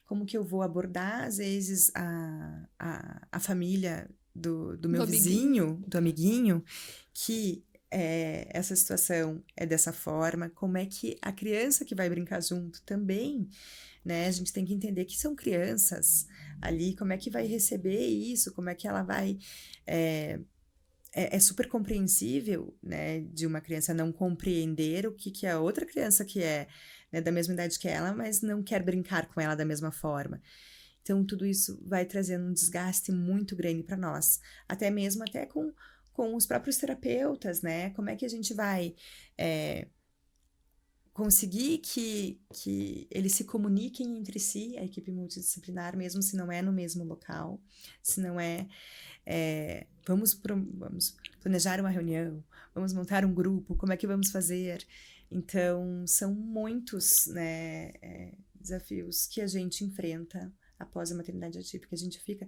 como que eu vou abordar, às vezes, a família do meu Do amiguinho. vizinho, do amiguinho, que essa situação é dessa forma, como é que a criança que vai brincar junto também, né? A gente tem que entender que são crianças ali, como é que vai receber isso, como é que ela vai. É super compreensível, né, de uma criança não compreender o que a outra criança que é, né, da mesma idade que ela, mas não quer brincar com ela da mesma forma. Então, tudo isso vai trazendo um desgaste muito grande para nós, até mesmo até com os próprios terapeutas, né? Como é que a gente vai conseguir que eles se comuniquem entre si, a equipe multidisciplinar, mesmo se não é no mesmo local, se não vamos planejar uma reunião, vamos montar um grupo, como é que vamos fazer? Então, são muitos, né, desafios que a gente enfrenta após a maternidade atípica. A gente fica,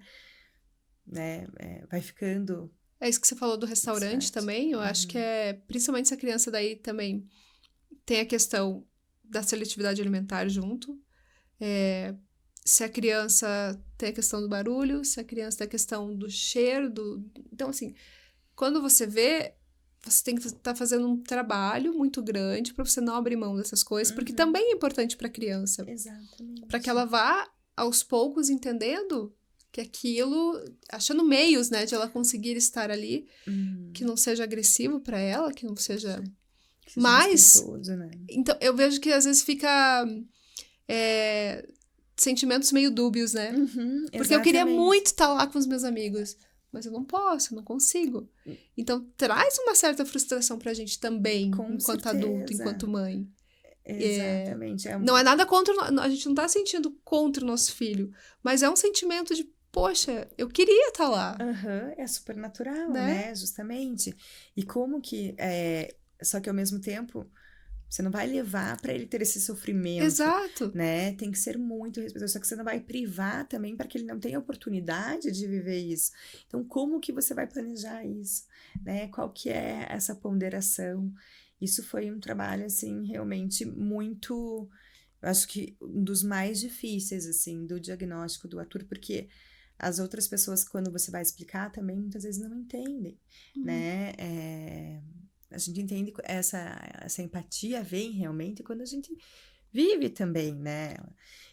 né, vai ficando... É isso que você falou do restaurante Certo. também. Eu acho que principalmente se a criança daí também tem a questão da seletividade alimentar junto. Se a criança tem a questão do barulho, se a criança tem a questão do cheiro, Então, assim, quando você vê, você tem que estar fazendo um trabalho muito grande para você não abrir mão dessas coisas, porque também é importante para a criança. Exatamente. Para que ela vá, aos poucos, entendendo que aquilo, achando meios, né, de ela conseguir estar ali, que não seja agressivo para ela, que não seja... Que seja respeitoso, né? Então, eu vejo que às vezes fica sentimentos meio dúbios, né? Porque eu queria muito estar lá com os meus amigos, mas eu não posso, eu não consigo. Então, traz uma certa frustração pra gente também, Com enquanto certeza. adulto, enquanto mãe. Exatamente. Não é nada contra... A gente não tá sentindo contra o nosso filho, mas é um sentimento de, poxa, eu queria estar lá. É super natural, né? Justamente. E como que... Só que ao mesmo tempo, você não vai levar para ele ter esse sofrimento. Exato. Né? Tem que ser muito respeitoso. Só que você não vai privar também para que ele não tenha oportunidade de viver isso. Então, como que você vai planejar isso? Né? Qual que é essa ponderação? Isso foi um trabalho, assim, realmente muito... Eu acho que um dos mais difíceis, assim, do diagnóstico do Arthur, porque as outras pessoas, quando você vai explicar, também muitas vezes não entendem, né? A gente entende essa empatia vem realmente quando a gente vive também, né?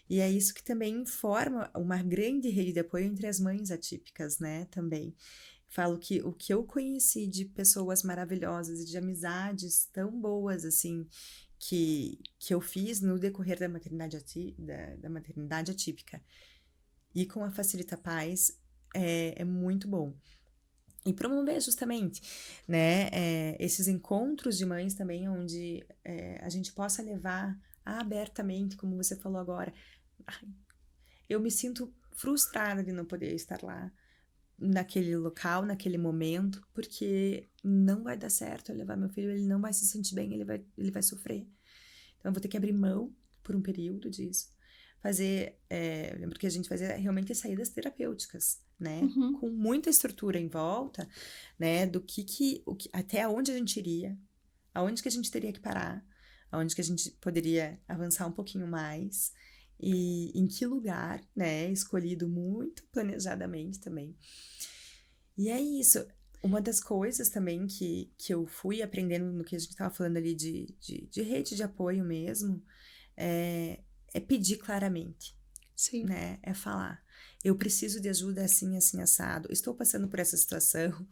E é isso que também forma uma grande rede de apoio entre as mães atípicas, né? Também. Falo que o que eu conheci de pessoas maravilhosas e de amizades tão boas, assim, que eu fiz no decorrer da maternidade atípica e com a Facilita Paz é muito bom. E promover justamente, né, esses encontros de mães também, onde a gente possa levar abertamente, como você falou agora. Eu me sinto frustrada de não poder estar lá, naquele local, naquele momento, porque não vai dar certo eu levar meu filho, ele não vai se sentir bem, ele vai sofrer. Então, eu vou ter que abrir mão por um período disso. Fazer, eu lembro que a gente fazia realmente saídas terapêuticas, né? Com muita estrutura em volta, né? Do até onde a gente iria, aonde que a gente teria que parar, aonde que a gente poderia avançar um pouquinho mais e em que lugar, né? Escolhido muito planejadamente também. E é isso. Uma das coisas também que eu fui aprendendo no que a gente estava falando ali de rede de apoio mesmo, é pedir claramente. Sim. Né? É falar. Eu preciso de ajuda assim, assim, assado. Estou passando por essa situação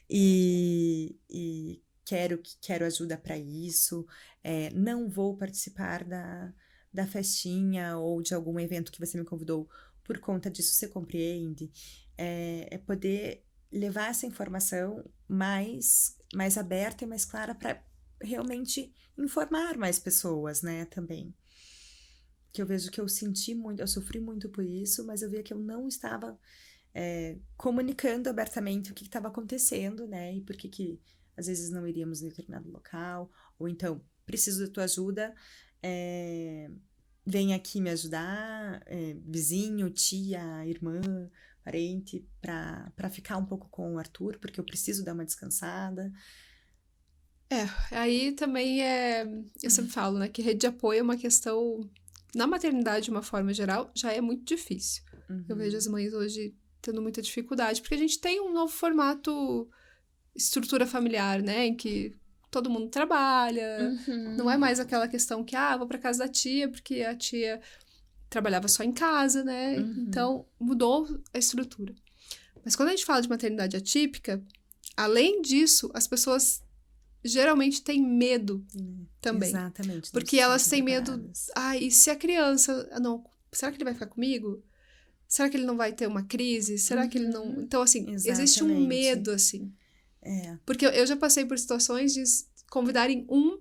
e quero ajuda para isso. Não vou participar da festinha ou de algum evento que você me convidou por conta disso, você compreende? É poder levar essa informação mais aberta e mais clara para realmente informar mais pessoas, né, também. Que eu vejo que eu senti muito, eu sofri muito por isso, mas eu via que eu não estava comunicando abertamente o que estava acontecendo, né? E por que às vezes não iríamos em determinado local, ou então, preciso da tua ajuda, vem aqui me ajudar, vizinho, tia, irmã, parente, para ficar um pouco com o Arthur, porque eu preciso dar uma descansada. Aí também eu sempre falo, né, que rede de apoio é uma questão, na maternidade de uma forma geral, já é muito difícil. Eu vejo as mães hoje tendo muita dificuldade, porque a gente tem um novo formato, estrutura familiar, né, em que todo mundo trabalha, não é mais aquela questão que, vou pra casa da tia, porque a tia trabalhava só em casa, né, então mudou a estrutura. Mas quando a gente fala de maternidade atípica, além disso, as pessoas geralmente têm medo também. Exatamente. Porque elas têm medo, e se a criança, não, será que ele vai ficar comigo? Será que ele não vai ter uma crise? Será que ele não... Então, assim, existe um medo, assim. Porque eu já passei por situações de convidarem um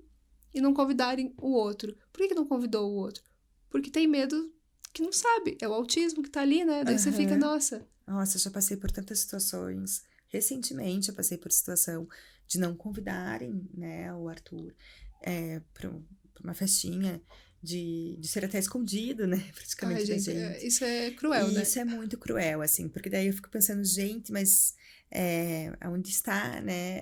e não convidarem o outro. Por que não convidou o outro? Porque tem medo que não sabe. É o autismo que tá ali, né? Daí você fica, nossa... Nossa, eu já passei por tantas situações. Recentemente, eu passei por situação de não convidarem, né, o Arthur para uma festinha, de ser até escondido, né, praticamente da gente. Isso é cruel, né? Isso é muito cruel, assim, porque daí eu fico pensando, gente, mas onde está, né,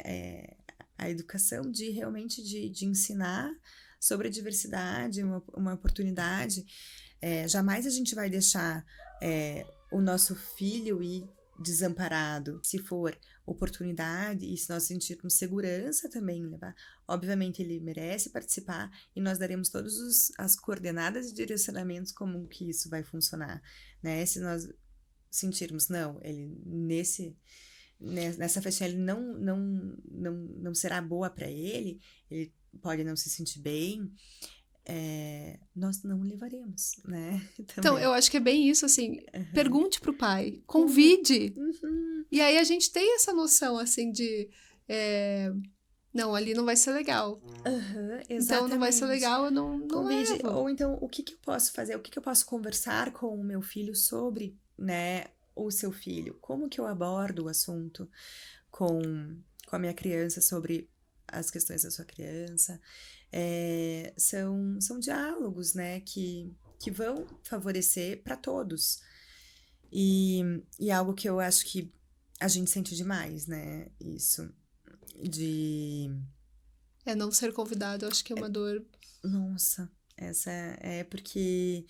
a educação de realmente de ensinar sobre a diversidade, uma oportunidade. Jamais a gente vai deixar o nosso filho ir desamparado, se for oportunidade e se nós sentirmos segurança também levar. Obviamente ele merece participar e nós daremos todas as coordenadas e direcionamentos como que isso vai funcionar, né? Se nós sentirmos, não, ele nessa festinha ele não será boa para ele pode não se sentir bem, nós não levaremos, né? Também. Então, eu acho que é bem isso, assim, pergunte pro pai, convide. E aí a gente tem essa noção, assim, de... não, ali não vai ser legal. Então, não vai ser legal, eu não convide. levo. Ou então, o que eu posso fazer? O que eu posso conversar com o meu filho sobre, né, o seu filho? Como que eu abordo o assunto com a minha criança sobre as questões da sua criança? São diálogos, né, que vão favorecer para todos. E algo que eu acho que a gente sente demais, né, isso de... não ser convidado, eu acho que é uma dor... Nossa, essa porque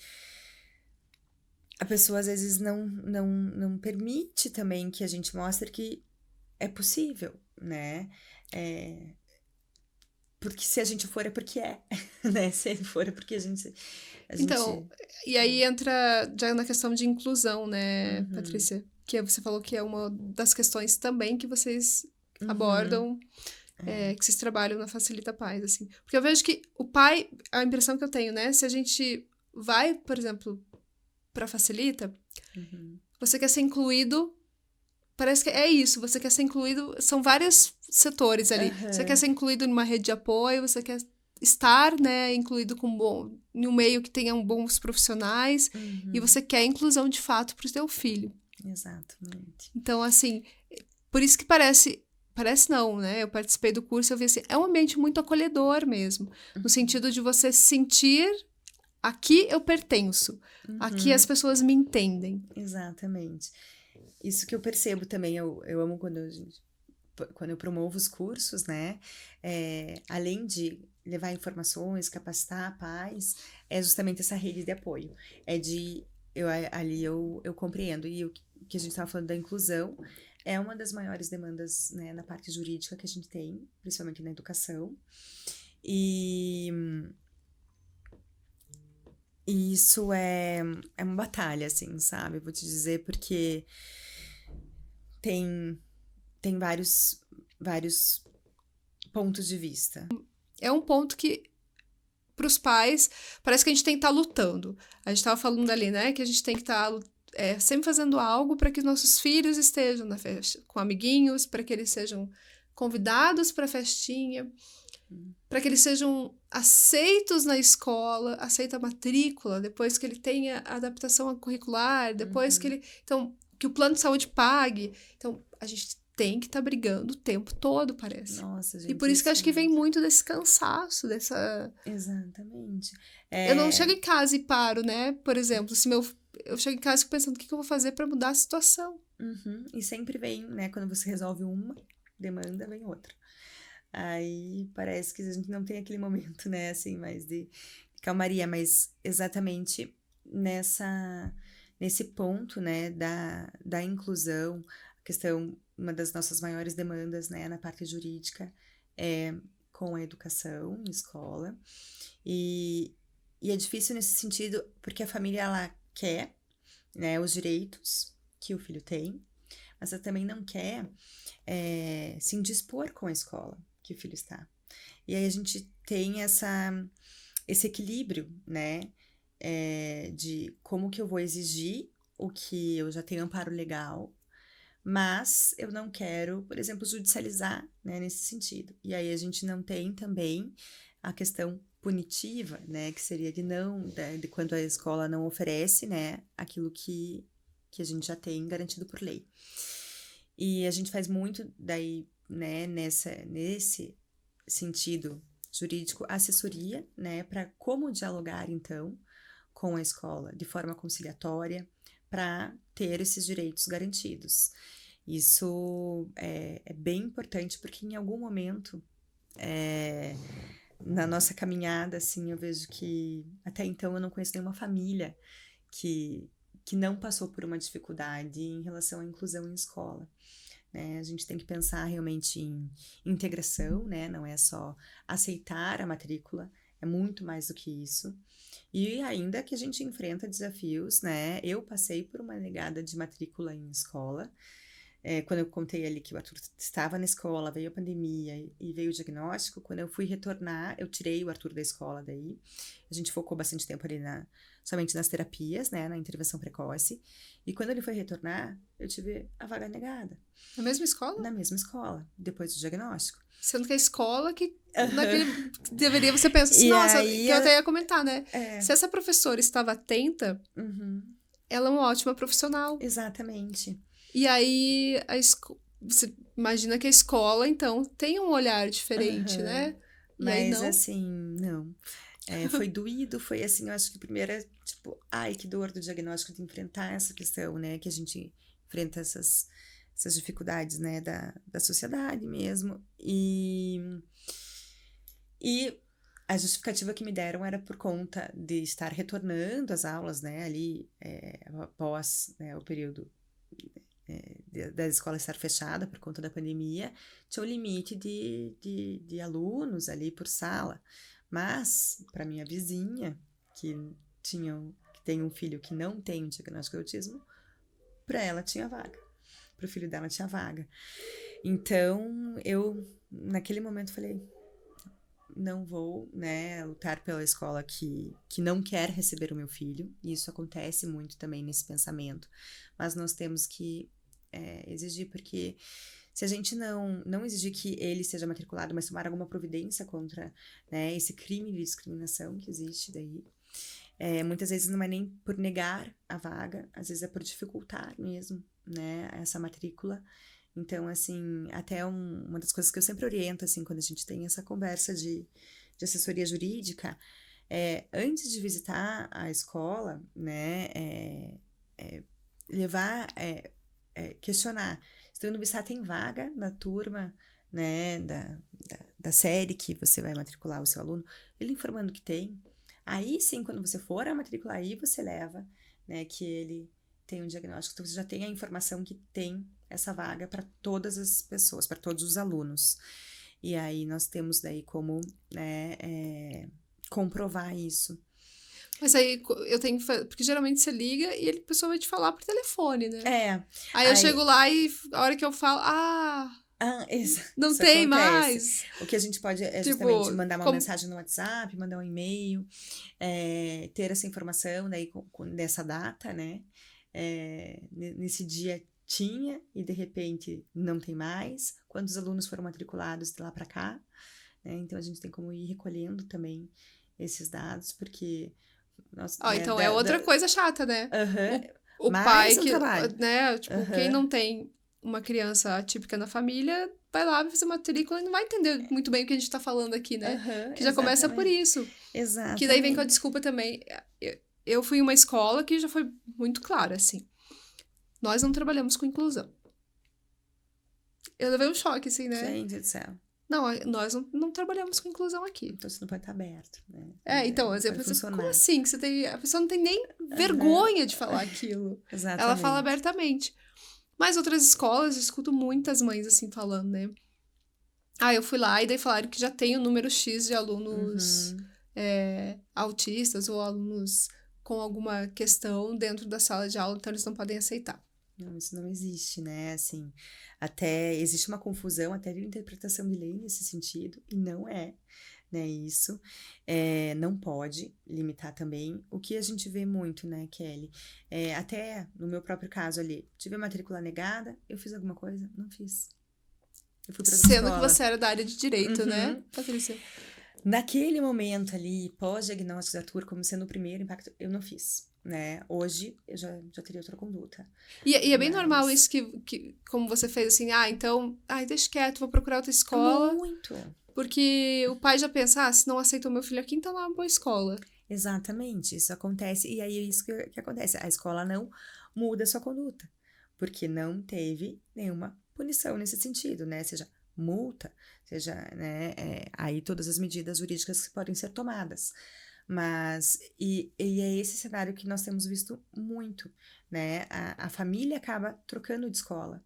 a pessoa às vezes não permite também que a gente mostre que é possível, né, porque se a gente for é porque né? Se ele for é porque a gente... Então, e aí entra já na questão de inclusão, né, Patrícia? Que você falou que é uma das questões também que vocês abordam, que vocês trabalham na Facilita Pais, assim. Porque eu vejo que o pai, a impressão que eu tenho, né, se a gente vai, por exemplo, pra Facilita, você quer ser incluído... Parece que é isso, você quer ser incluído... São vários setores ali. Você quer ser incluído numa rede de apoio, você quer estar, né, incluído em um meio que tenha bons profissionais, e você quer inclusão de fato pro seu filho. Exatamente. Então, assim, por isso que parece não, né? Eu participei do curso, eu vi assim, é um ambiente muito acolhedor mesmo, no sentido de você sentir... Aqui eu pertenço, aqui as pessoas me entendem. Exatamente. Isso que eu percebo também, eu amo quando eu promovo os cursos, né? Além de levar informações, capacitar pais, é justamente essa rede de apoio. Eu compreendo. E o que a gente estava falando da inclusão é uma das maiores demandas, né, na parte jurídica que a gente tem, principalmente na educação. E isso é uma batalha, assim, sabe? Vou te dizer, porque tem vários pontos de vista. É um ponto que, para os pais, parece que a gente tem que estar lutando. A gente estava falando ali, né, que a gente tem que estar sempre fazendo algo para que nossos filhos estejam na festa, com amiguinhos, para que eles sejam convidados para a festinha, para que eles sejam aceitos na escola, aceita a matrícula, depois que ele tenha a adaptação curricular, depois que ele... Então, que o plano de saúde pague. Então, a gente tem que estar brigando o tempo todo, parece. Nossa, E gente, por isso que eu acho que vem muito. muito desse cansaço, dessa... Exatamente. Eu não chego em casa e paro, né? Por exemplo, se eu chego em casa e fico pensando o que eu vou fazer pra mudar a situação. Uhum. E sempre vem, né? Quando você resolve uma demanda, vem outra. Aí parece que a gente não tem aquele momento, né? Assim, mais de calmaria, mas exatamente nesse ponto, né? Da inclusão, a questão, uma das nossas maiores demandas, né? Na parte jurídica é com a educação, na escola. E é difícil nesse sentido, porque a família, ela quer, né, os direitos que o filho tem, mas ela também não quer se indispor com a escola que o filho está. E aí a gente tem esse equilíbrio, né, de como que eu vou exigir o que eu já tenho amparo legal, mas eu não quero, por exemplo, judicializar, né, nesse sentido. E aí a gente não tem também a questão punitiva, né, que seria de quando a escola não oferece, né, aquilo que a gente já tem garantido por lei. E a gente faz muito daí, né, nesse sentido jurídico, assessoria, né, para como dialogar, então, com a escola de forma conciliatória para ter esses direitos garantidos. Isso é bem importante porque em algum momento na nossa caminhada, assim, eu vejo que até então eu não conheço nenhuma família que não passou por uma dificuldade em relação à inclusão em escola. Né? A gente tem que pensar realmente em integração, né? Não é só aceitar a matrícula, é muito mais do que isso. E ainda que a gente enfrenta desafios, né? Eu passei por uma negada de matrícula em escola. Quando eu contei ali que o Arthur estava na escola, veio a pandemia e veio o diagnóstico, quando eu fui retornar, eu tirei o Arthur da escola daí. A gente focou bastante tempo ali somente nas terapias, né, na intervenção precoce. E quando ele foi retornar, eu tive a vaga negada. Na mesma escola? Na mesma escola, depois do diagnóstico. Sendo que a escola que deveria, você pensa assim, E nossa, aí, que eu até ia comentar, né? É. Se essa professora estava atenta, ela é uma ótima profissional. Exatamente. E aí, você imagina que a escola, então, tem um olhar diferente, né? E aí, Mas não. assim, não. Foi doído, foi assim, eu acho que primeiro é tipo, ai, que dor do diagnóstico de enfrentar essa questão, né? Que a gente enfrenta essas dificuldades, né? Da sociedade mesmo. E a justificativa que me deram era por conta de estar retornando às aulas, né? Ali, após, né, o período da escola estar fechada por conta da pandemia, tinha um limite de alunos ali por sala. Mas, para minha vizinha, que tem um filho que não tem um diagnóstico de autismo, para ela tinha vaga. Para o filho dela tinha vaga. Então, eu, naquele momento, falei, não vou, né, lutar pela escola que não quer receber o meu filho. E isso acontece muito também nesse pensamento. Mas nós temos que exigir, porque se a gente não exigir que ele seja matriculado, mas tomar alguma providência contra, né, esse crime de discriminação que existe daí, muitas vezes não é nem por negar a vaga, às vezes é por dificultar mesmo, né, essa matrícula. Então, assim, até uma das coisas que eu sempre oriento, assim, quando a gente tem essa conversa de assessoria jurídica, antes de visitar a escola, né, levar, questionar, se o Nubissá tem vaga na turma, né, da série que você vai matricular o seu aluno, ele informando que tem. Aí sim, quando você for a matricular, aí você leva, né, que ele tem um diagnóstico, então você já tem a informação que tem essa vaga para todas as pessoas, para todos os alunos. E aí nós temos daí como, né, comprovar isso. Mas aí eu tenho que fazer, porque geralmente você liga e a pessoa vai te falar por telefone, né? Aí eu chego lá e a hora que eu falo, não isso tem acontece. mais. O que a gente pode é justamente mandar uma mensagem no WhatsApp, mandar um e-mail, ter essa informação daí nessa data, né? Nesse dia tinha e de repente não tem mais. Quantos alunos foram matriculados de lá para cá? Né? Então a gente tem como ir recolhendo também esses dados, porque então é outra coisa chata, né? O Mais pai um que, trabalho. né, tipo, quem Aham. não tem uma criança atípica na família, vai lá, vai fazer matrícula e não vai entender muito bem o que a gente tá falando aqui, né? Aham, Que já começa por exatamente. isso. Que daí vem com a Exatamente. desculpa também. Eu fui em uma escola que já foi muito clara, assim. Nós não trabalhamos com inclusão. Eu levei um choque, assim, né? Gente do céu. Não, nós não trabalhamos com inclusão aqui. Então você não pode estar aberto, né? Então, Não eu pode pensei, como funcionar. assim? A pessoa não tem nem Aham. vergonha de falar aquilo. Ela fala Exatamente. abertamente. Mas outras escolas, eu escuto muitas mães assim falando, né? Ah, eu fui lá e daí falaram que já tem o número X de alunos Uhum. autistas ou alunos com alguma questão dentro da sala de aula, então eles não podem aceitar. Não, isso não existe, né? Assim, até existe uma confusão até de interpretação de lei nesse sentido, e não é, né? Isso não pode limitar também. O que a gente vê muito, né, Kelly? Até no meu próprio caso ali, tive a matrícula negada, eu fiz alguma coisa? Não fiz. Eu fui para outra Sendo que escola. você era da área de direito, né, Uhum. Patrícia? Naquele momento ali, pós-diagnóstico da TUR, como sendo o primeiro impacto, eu não fiz, né? Hoje eu já teria outra conduta. E é bem normal Mas isso que, como você fez assim, então, deixa quieto, vou procurar outra escola, muito. porque o pai já pensa, se não aceitou meu filho aqui, então não é uma boa escola. Exatamente, isso acontece. E aí é isso que acontece. A escola não muda a sua conduta, porque não teve nenhuma punição nesse sentido, né? Seja multa, seja, né? Aí todas as medidas jurídicas que podem ser tomadas. Mas, e é esse cenário que nós temos visto muito, né? A família acaba trocando de escola,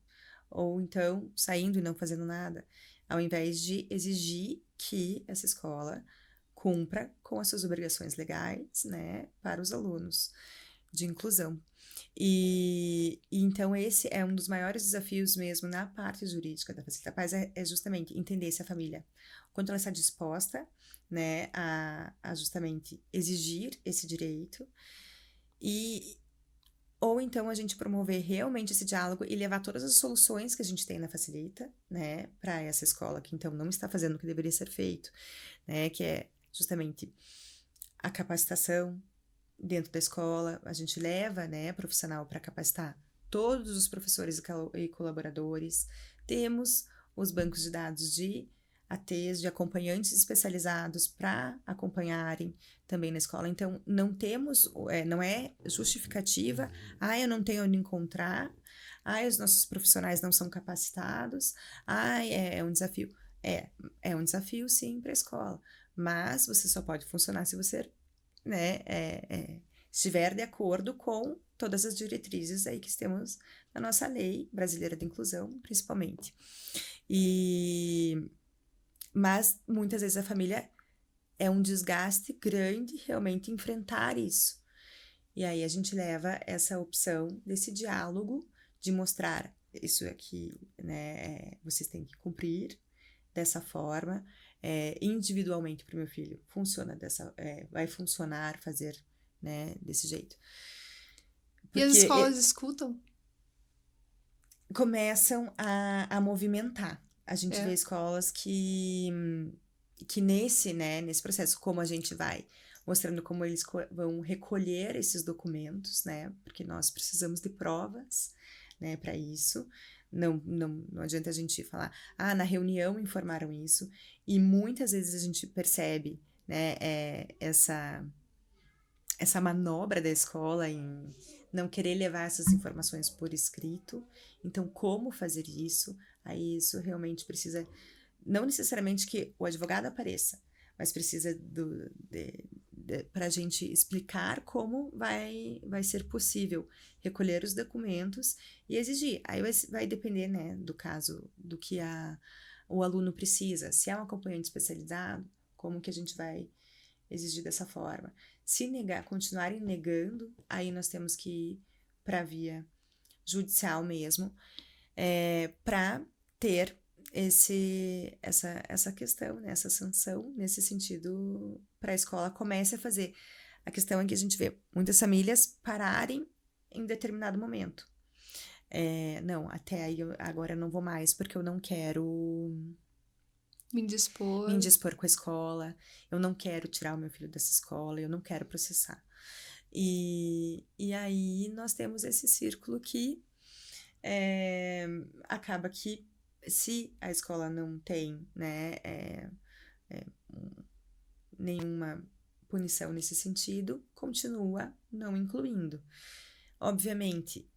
ou então saindo e não fazendo nada, ao invés de exigir que essa escola cumpra com as suas obrigações legais, né, para os alunos de inclusão. E então esse é um dos maiores desafios mesmo na parte jurídica da Facilita Paz, é justamente entender se a família, quanto ela está disposta, né, a justamente exigir esse direito, e ou então a gente promover realmente esse diálogo e levar todas as soluções que a gente tem na Facilita, né, para essa escola que então não está fazendo o que deveria ser feito, né, que é justamente a capacitação dentro da escola, a gente leva, né, profissional para capacitar todos os professores e colaboradores. Temos os bancos de dados de ATs, de acompanhantes especializados para acompanharem também na escola. Então, não temos, não é justificativa, eu não tenho onde encontrar, os nossos profissionais não são capacitados, é um desafio. É um desafio, sim, para a escola, mas você só pode funcionar se você, né, estiver de acordo com todas as diretrizes aí que temos na nossa lei brasileira de inclusão, principalmente. Mas muitas vezes a família é um desgaste grande realmente enfrentar isso. E aí a gente leva essa opção desse diálogo de mostrar isso aqui, né, vocês têm que cumprir dessa forma, individualmente para o meu filho, vai funcionar fazer, né, desse jeito. E as Porque escolas escutam? começam a movimentar. A gente vê escolas que nesse processo, como a gente vai mostrando como eles vão recolher esses documentos, né? Porque nós precisamos de provas, né, para isso. Não adianta a gente falar, na reunião informaram isso. E muitas vezes a gente percebe, né, essa manobra da escola em não querer levar essas informações por escrito. Então, como fazer isso? Aí isso realmente precisa, não necessariamente que o advogado apareça, mas precisa para a gente explicar como vai ser possível recolher os documentos e exigir. Aí vai depender, né, do caso, do que o aluno precisa. Se é um acompanhante especializado, como que a gente vai exigir dessa forma? Se continuarem negando, aí nós temos que ir para a via judicial mesmo, para ter essa questão, né, essa sanção, nesse sentido, para a escola comece a fazer. A questão é que a gente vê muitas famílias pararem em determinado momento. Não, até aí agora eu não vou mais, porque eu não quero Me indispor. me indispor com a escola, eu não quero tirar o meu filho dessa escola, eu não quero processar. E aí nós temos esse círculo que acaba que se a escola não tem, né, nenhuma punição nesse sentido, continua não incluindo. Obviamente,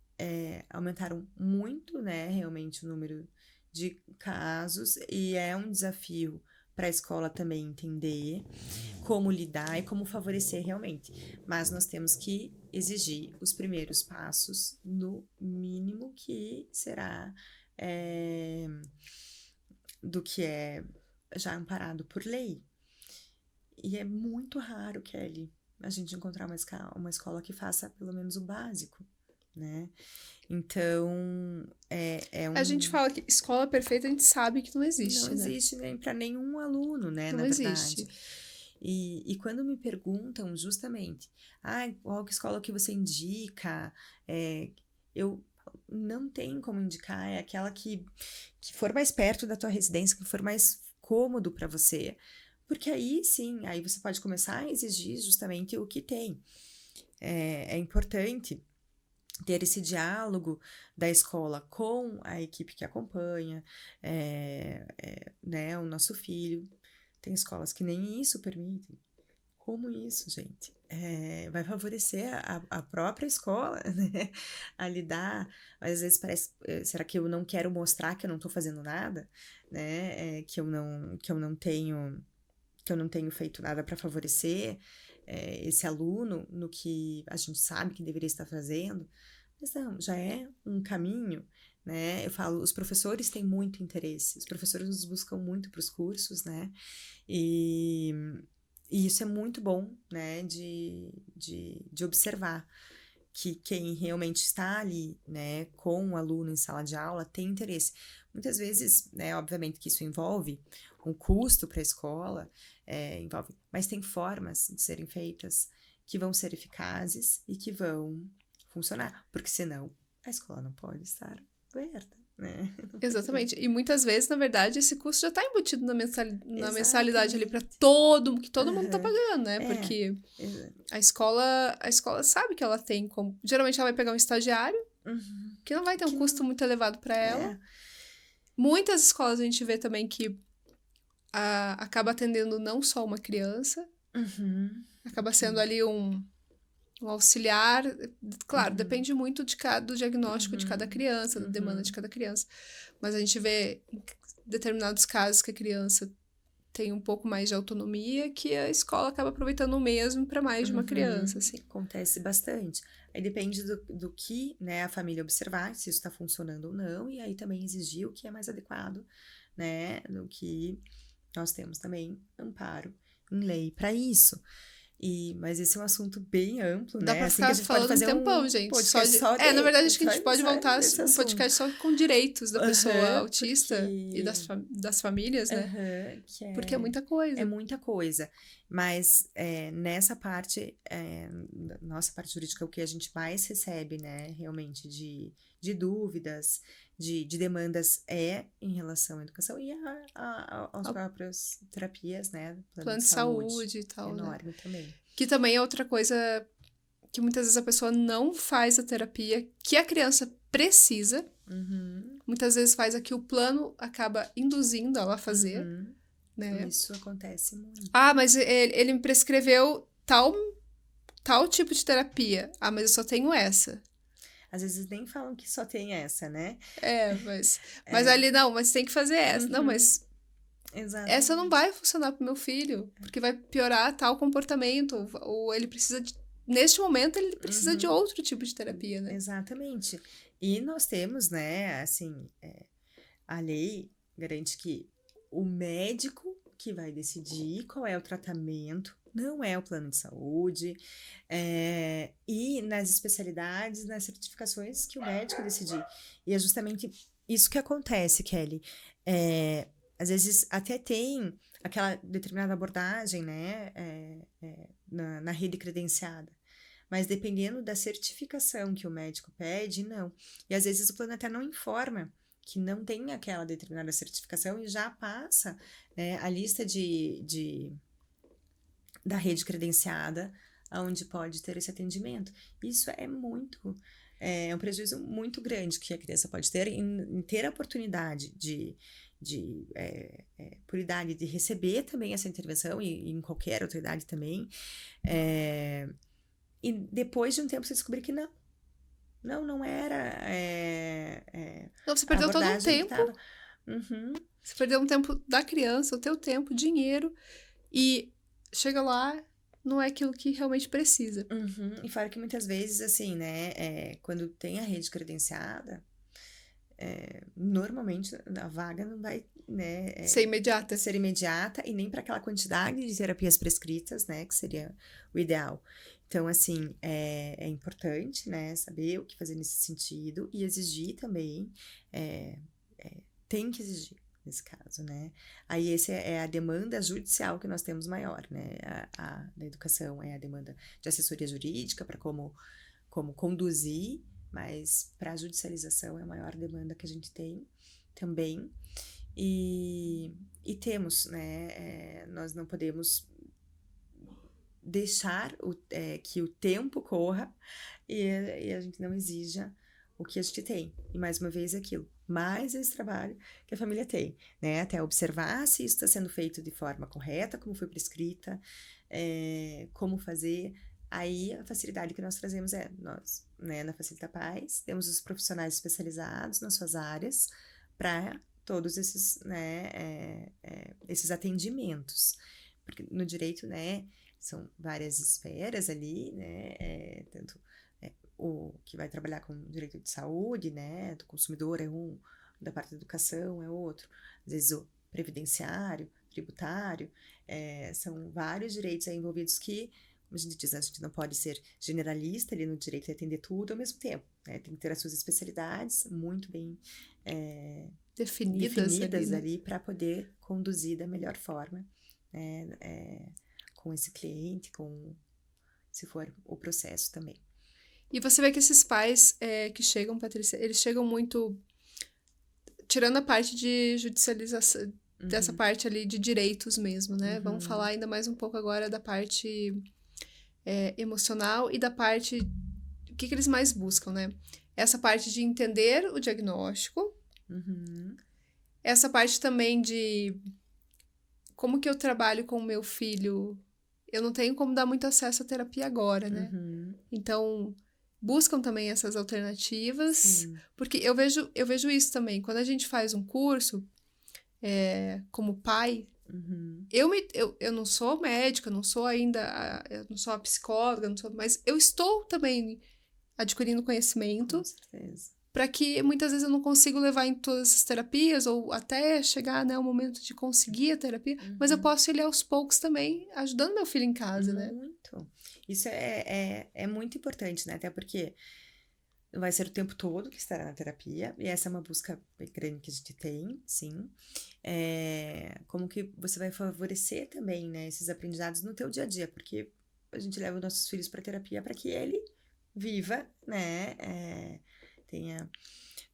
aumentaram muito, né, realmente o número de casos, e é um desafio para a escola também entender como lidar e como favorecer realmente. Mas nós temos que exigir os primeiros passos no mínimo que será do que é já amparado por lei. E é muito raro, Kelly, a gente encontrar uma escola que faça pelo menos o básico, né? Então, A gente fala que escola perfeita, a gente sabe que não existe, não existe nem para nenhum aluno, né? Não Na existe. verdade. E quando me perguntam justamente, qual que escola que você indica? Eu não tenho como indicar, é aquela que for mais perto da tua residência, que for mais cômodo para você. Porque aí sim, aí você pode começar a exigir justamente o que tem. É importante ter esse diálogo da escola com a equipe que acompanha, né, o nosso filho. Tem escolas que nem isso permitem. Como isso, gente? Vai favorecer a própria escola, né? A lidar. Mas às vezes parece, será que eu não quero mostrar que eu não estou fazendo nada, né? Que eu não tenho feito nada para favorecer esse aluno no que a gente sabe que deveria estar fazendo. Mas não, já é um caminho, né? Eu falo, os professores têm muito interesse, os professores nos buscam muito para os cursos, né? E isso é muito bom, né? De observar que quem realmente está ali, né, com o aluno em sala de aula tem interesse. Muitas vezes, né, obviamente que isso envolve um custo para a escola, mas tem formas de serem feitas que vão ser eficazes e que vão funcionar, porque senão a escola não pode estar aberta, né? Exatamente. E muitas vezes, na verdade, esse custo já está embutido na mensalidade ali para Exatamente. que todo mundo está pagando, né? Porque a escola sabe que ela tem como. Geralmente ela vai pegar um estagiário, que não vai ter um custo muito elevado para ela. Muitas escolas a gente vê também que acaba atendendo não só uma criança, acaba sendo ali um auxiliar. Claro, depende muito do diagnóstico de cada criança, da demanda de cada criança. Mas a gente vê em determinados casos que a criança tem um pouco mais de autonomia, que a escola acaba aproveitando o mesmo para mais de uma criança, assim. Acontece bastante. Aí depende do que, né, a família observar, se isso está funcionando ou não, e aí também exigir o que é mais adequado, né, no que nós temos também amparo em lei para isso. Mas esse é um assunto bem amplo, Dá né? pra Assim que ficar a gente pode falando fazer um tempão, um gente. podcast na verdade, acho que a gente pode voltar desse um assunto. podcast só com direitos da pessoa autista porque... e das famílias, né? Porque é muita coisa. É muita coisa. Mas nessa parte, nossa parte jurídica, o que a gente mais recebe, né, realmente, de dúvidas, de demandas em relação à educação e aos próprios terapias, né? Plano de saúde e tal, enorme né? também. Que também é outra coisa que muitas vezes a pessoa não faz a terapia que a criança precisa. Muitas vezes faz a que o plano acaba induzindo ela a fazer, né? Isso acontece muito. Mas ele me prescreveu tal tipo de terapia. Mas eu só tenho essa. Às vezes nem falam que só tem essa, né? Mas ali, não, mas tem que fazer essa. Não, mas exatamente. Essa não vai funcionar pro meu filho, porque vai piorar tal comportamento, ou ele precisa neste momento, ele precisa de outro tipo de terapia, né? Exatamente. E nós temos, né, assim, a lei garante que o médico que vai decidir qual é o tratamento, não é o plano de saúde, e nas especialidades, nas certificações que o médico decidir. E é justamente isso que acontece, Kelly. Às vezes até tem aquela determinada abordagem, né, na rede credenciada. Mas dependendo da certificação que o médico pede, não. E às vezes o plano até não informa que não tem aquela determinada certificação e já passa a lista da rede credenciada onde pode ter esse atendimento. Isso é um prejuízo muito grande que a criança pode ter em ter a oportunidade por idade, de receber também essa intervenção, e em qualquer outra idade também, e depois de um tempo você descobrir que não era Então, você a perdeu todo um abordagem que tempo, estava. Uhum. você perdeu um tempo da criança, o teu tempo, dinheiro, e chega lá, não é aquilo que realmente precisa. Uhum. E fora que muitas vezes, assim, né, quando tem a rede credenciada, normalmente a vaga não vai, né, Ser imediata. ser imediata e nem para aquela quantidade de terapias prescritas, né, que seria o ideal. Então, assim, é importante, né, saber o que fazer nesse sentido e exigir também, tem que exigir nesse caso, né. Aí essa é a demanda judicial que nós temos maior, né, da educação é a demanda de assessoria jurídica para como conduzir, mas para a judicialização é a maior demanda que a gente tem também. E temos, né, nós não podemos deixar que o tempo corra e a gente não exija o que a gente tem. E mais uma vez aquilo, mais esse trabalho que a família tem, né? Até observar se isso está sendo feito de forma correta, como foi prescrita, como fazer. Aí a facilidade que nós trazemos nós, né, na Facilita Paz, temos os profissionais especializados nas suas áreas para todos esses, né, esses atendimentos. Porque no direito, né, são várias esferas ali, né, tanto o que vai trabalhar com direito de saúde, né, do consumidor é um, da parte da educação é outro, às vezes o previdenciário, tributário, são vários direitos envolvidos que, como a gente diz, a gente não pode ser generalista ali no direito e atender tudo ao mesmo tempo, né, tem que ter as suas especialidades muito bem definidas ali para poder conduzir da melhor forma, com esse cliente, se for o processo também. E você vê que esses pais que chegam, Patrícia, eles chegam muito tirando a parte de judicialização, dessa parte ali de direitos mesmo, né? Uhum. Vamos falar ainda mais um pouco agora da parte emocional e da parte... O que eles mais buscam, né? Essa parte de entender o diagnóstico, essa parte também de como que eu trabalho com o meu filho. Eu não tenho como dar muito acesso à terapia agora, né? Então, buscam também essas alternativas. Sim. Porque eu vejo isso também. Quando a gente faz um curso, como pai, eu não sou médica, não sou ainda, eu não sou a psicóloga, mas eu estou também adquirindo conhecimento. Com certeza. Para que muitas vezes eu não consigo levar em todas essas terapias, ou até chegar, né, o momento de conseguir a terapia, mas eu posso ir aos poucos também, ajudando meu filho em casa, né? Muito. Isso é muito importante, né? Até porque vai ser o tempo todo que estará na terapia, e essa é uma busca bem grande que a gente tem, sim. Como que você vai favorecer também, né, esses aprendizados no teu dia a dia, porque a gente leva os nossos filhos para terapia para que ele viva, né, tenha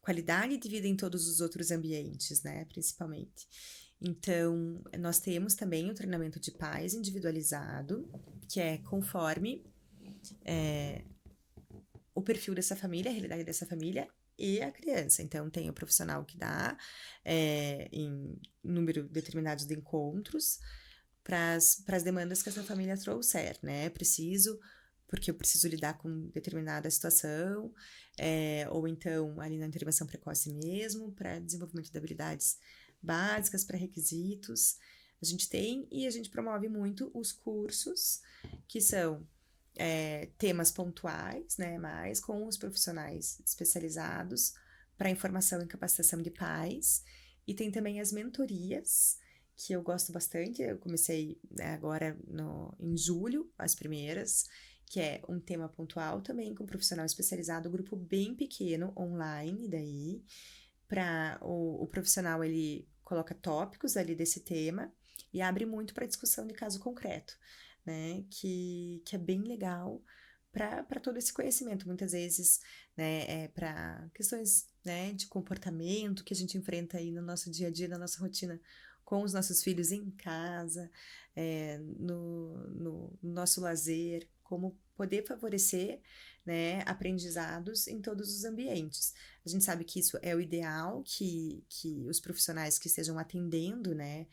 qualidade de vida em todos os outros ambientes, né, principalmente. Então, nós temos também o treinamento de pais individualizado, que é conforme o perfil dessa família, a realidade dessa família e a criança. Então, tem o profissional que dá em número determinado de encontros para as demandas que essa família trouxer, né? Porque eu preciso lidar com determinada situação, ou então ali na intervenção precoce mesmo, para desenvolvimento de habilidades básicas, para requisitos. A gente tem e a gente promove muito os cursos, que são temas pontuais, né, mais com os profissionais especializados para informação e capacitação de pais. E tem também as mentorias, que eu gosto bastante. Eu comecei, né, agora em julho, as primeiras, que é um tema pontual também com um profissional especializado, um grupo bem pequeno, online, daí, para o profissional, ele coloca tópicos ali desse tema e abre muito para discussão de caso concreto, né, que é bem legal para todo esse conhecimento, muitas vezes, né, para questões, né, de comportamento que a gente enfrenta aí no nosso dia a dia, na nossa rotina com os nossos filhos em casa, no nosso lazer, como poder favorecer, né, aprendizados em todos os ambientes. A gente sabe que isso é o ideal, que os profissionais que estejam atendendo, né,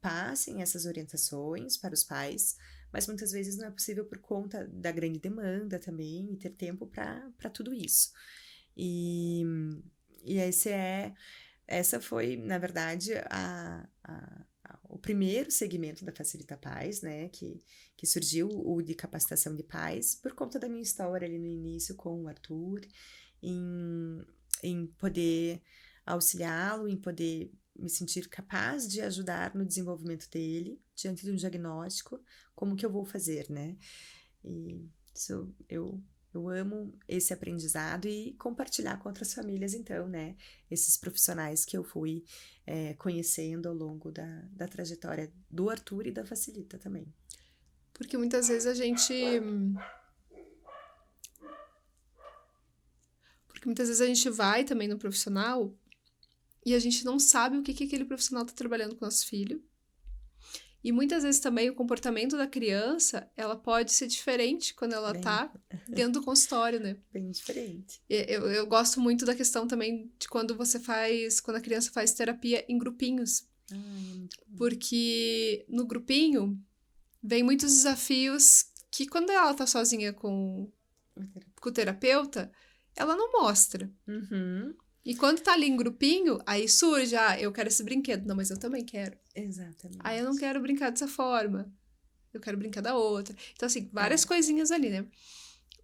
passem essas orientações para os pais, mas muitas vezes não é possível por conta da grande demanda também e ter tempo para tudo isso. E essa foi, na verdade, o primeiro segmento da Facilita Pais, né, que surgiu, o de capacitação de pais, por conta da minha história ali no início com o Arthur, em poder auxiliá-lo, em poder me sentir capaz de ajudar no desenvolvimento dele, diante de um diagnóstico, como que eu vou fazer, né? E isso, eu amo esse aprendizado e compartilhar com outras famílias, então, né? Esses profissionais que eu fui conhecendo ao longo da trajetória do Arthur e da Facilita também. Porque muitas vezes a gente vai também no profissional e a gente não sabe o que aquele profissional está trabalhando com o nosso filho. E muitas vezes também o comportamento da criança, ela pode ser diferente quando ela tá dentro do consultório, né? Bem diferente. Eu gosto muito da questão também de quando a criança faz terapia em grupinhos. É muito bom. Porque no grupinho vem muitos desafios que quando ela tá sozinha com o terapeuta, ela não mostra. Uhum. E quando tá ali em grupinho, aí surge, eu quero esse brinquedo. Não, mas eu também quero. Exatamente. Aí eu não quero brincar dessa forma. Eu quero brincar da outra. Então, assim, várias coisinhas ali, né?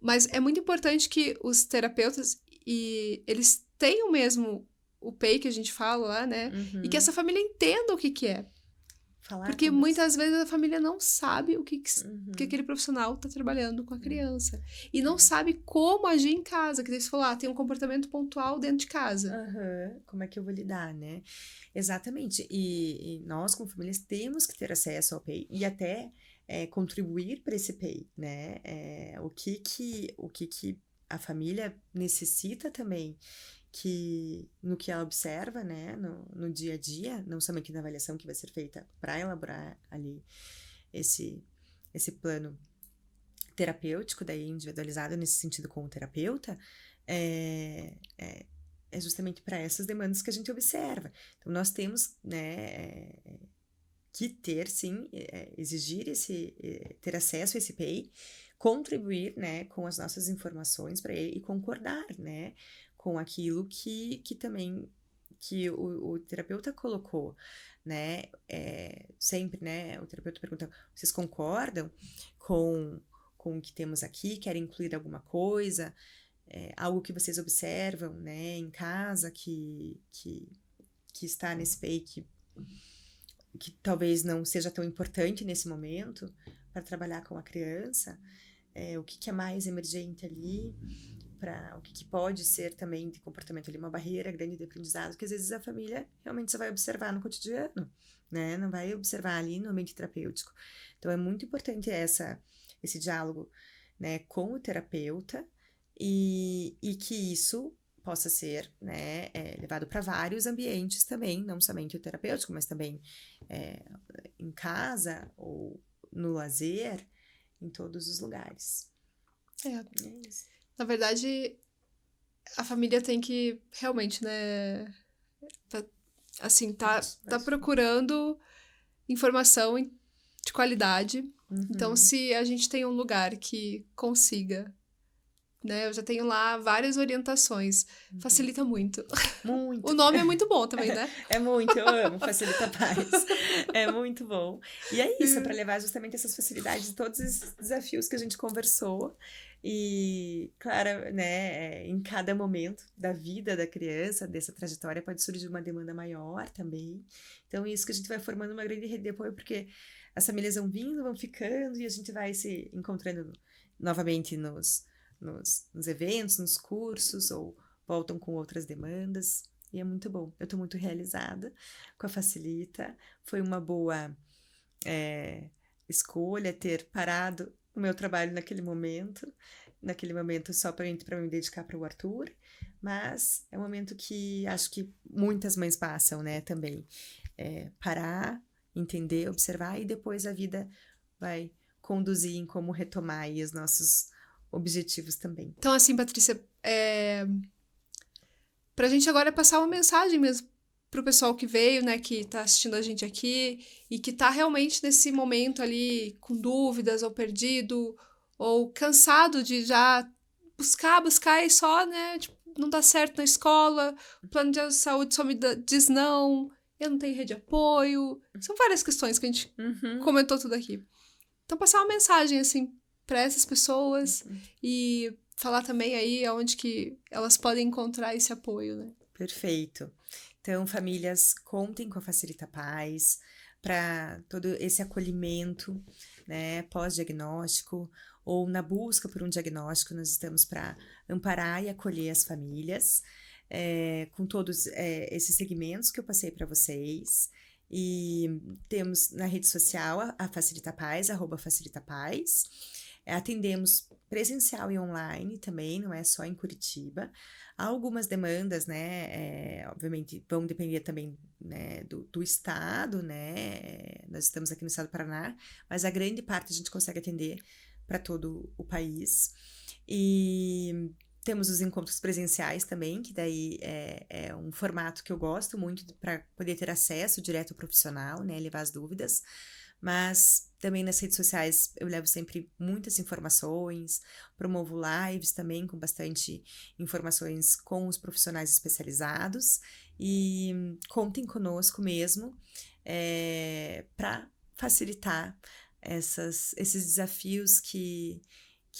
Mas é muito importante que os terapeutas, eles tenham mesmo o PEI que a gente fala lá, né? Uhum. E que essa família entenda o que é. Porque conversar. muitas vezes a família não sabe o que Uhum. aquele profissional está trabalhando com a criança. E não sabe como agir em casa. Que daí você falou, tem um comportamento pontual dentro de casa. Uhum. Como é que eu vou lidar, né? Exatamente. E nós, como famílias, temos que ter acesso ao PEI e até contribuir para esse PEI, né? O que a família necessita também, no que ela observa, né, no dia a dia, não somente na avaliação que vai ser feita para elaborar ali esse plano terapêutico, daí individualizado nesse sentido com o terapeuta, é justamente para essas demandas que a gente observa. Então, nós temos, né, que ter, sim, exigir ter acesso a esse PEI, contribuir, né, com as nossas informações para ele e concordar, né, com aquilo que também que o terapeuta colocou, né, sempre, né, o terapeuta pergunta, vocês concordam com o que temos aqui, querem incluir alguma coisa, algo que vocês observam, né, em casa que está nesse PEI que talvez não seja tão importante nesse momento para trabalhar com a criança, o que é mais emergente ali, o que pode ser também de comportamento ali, uma barreira grande de aprendizado, que às vezes a família realmente só vai observar no cotidiano, né? Não vai observar ali no ambiente terapêutico. Então é muito importante esse diálogo, né, com o terapeuta e que isso possa ser, né, levado para vários ambientes também, não somente o terapêutico, mas também em casa ou no lazer, em todos os lugares. É isso. Na verdade, a família tem que realmente, né, tá procurando informação de qualidade. Uhum. Então, se a gente tem um lugar que consiga, né, eu já tenho lá várias orientações, facilita muito. Muito. O nome é muito bom também, né? É muito, eu amo Facilita Pais. É muito bom. E é isso, para levar justamente essas facilidades de todos esses desafios que a gente conversou. E, claro, né, em cada momento da vida da criança, dessa trajetória, pode surgir uma demanda maior também. Então, isso que a gente vai formando uma grande rede de apoio, porque as famílias vão vindo, vão ficando, e a gente vai se encontrando novamente nos eventos, nos cursos, ou voltam com outras demandas. E é muito bom. Eu tô muito realizada com a Facilita. Foi uma boa escolha ter parado o meu trabalho naquele momento só para me dedicar para o Arthur, mas é um momento que acho que muitas mães passam, né, também. Parar, entender, observar, e depois a vida vai conduzir, em como retomar aí os nossos objetivos também. Então, assim, Patrícia, pra gente agora é passar uma mensagem mesmo pro pessoal que veio, né, que tá assistindo a gente aqui e que tá realmente nesse momento ali com dúvidas ou perdido ou cansado de já buscar e só, né, tipo, não dá certo na escola, o plano de saúde só me diz não, eu não tenho rede de apoio. São várias questões que a gente comentou tudo aqui. Então, passar uma mensagem, assim, para essas pessoas e falar também aí aonde que elas podem encontrar esse apoio, né? Perfeito. Então, famílias, contem com a Facilita Paz para todo esse acolhimento, né, pós-diagnóstico ou na busca por um diagnóstico. Nós estamos para amparar e acolher as famílias com todos esses segmentos que eu passei para vocês. E temos na rede social a Facilita Paz, @FacilitaPaz. Atendemos presencial e online também, não é só em Curitiba. Há algumas demandas, né, obviamente vão depender também, né, do estado, né, nós estamos aqui no estado do Paraná, mas a grande parte a gente consegue atender para todo o país. E temos os encontros presenciais também, que daí é um formato que eu gosto muito para poder ter acesso direto ao profissional, né, levar as dúvidas. Mas também nas redes sociais eu levo sempre muitas informações, promovo lives também com bastante informações com os profissionais especializados e contem conosco mesmo para facilitar esses desafios que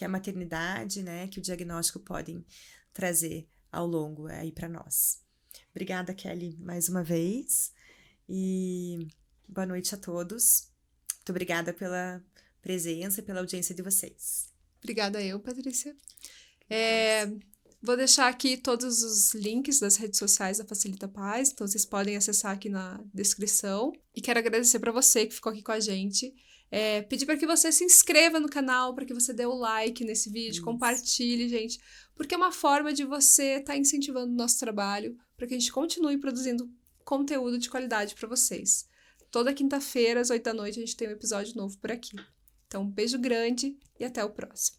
a maternidade, né, que o diagnóstico podem trazer ao longo aí para nós. Obrigada, Kelly, mais uma vez e boa noite a todos. Muito obrigada pela presença e pela audiência de vocês. Obrigada eu, Patrícia. Vou deixar aqui todos os links das redes sociais da Facilita Paz, então vocês podem acessar aqui na descrição. E quero agradecer para você que ficou aqui com a gente. Pedir para que você se inscreva no canal, para que você dê o like nesse vídeo, compartilhe, gente, porque é uma forma de você estar incentivando o nosso trabalho para que a gente continue produzindo conteúdo de qualidade para vocês. Toda quinta-feira, às 8 da noite, a gente tem um episódio novo por aqui. Então, um beijo grande e até o próximo.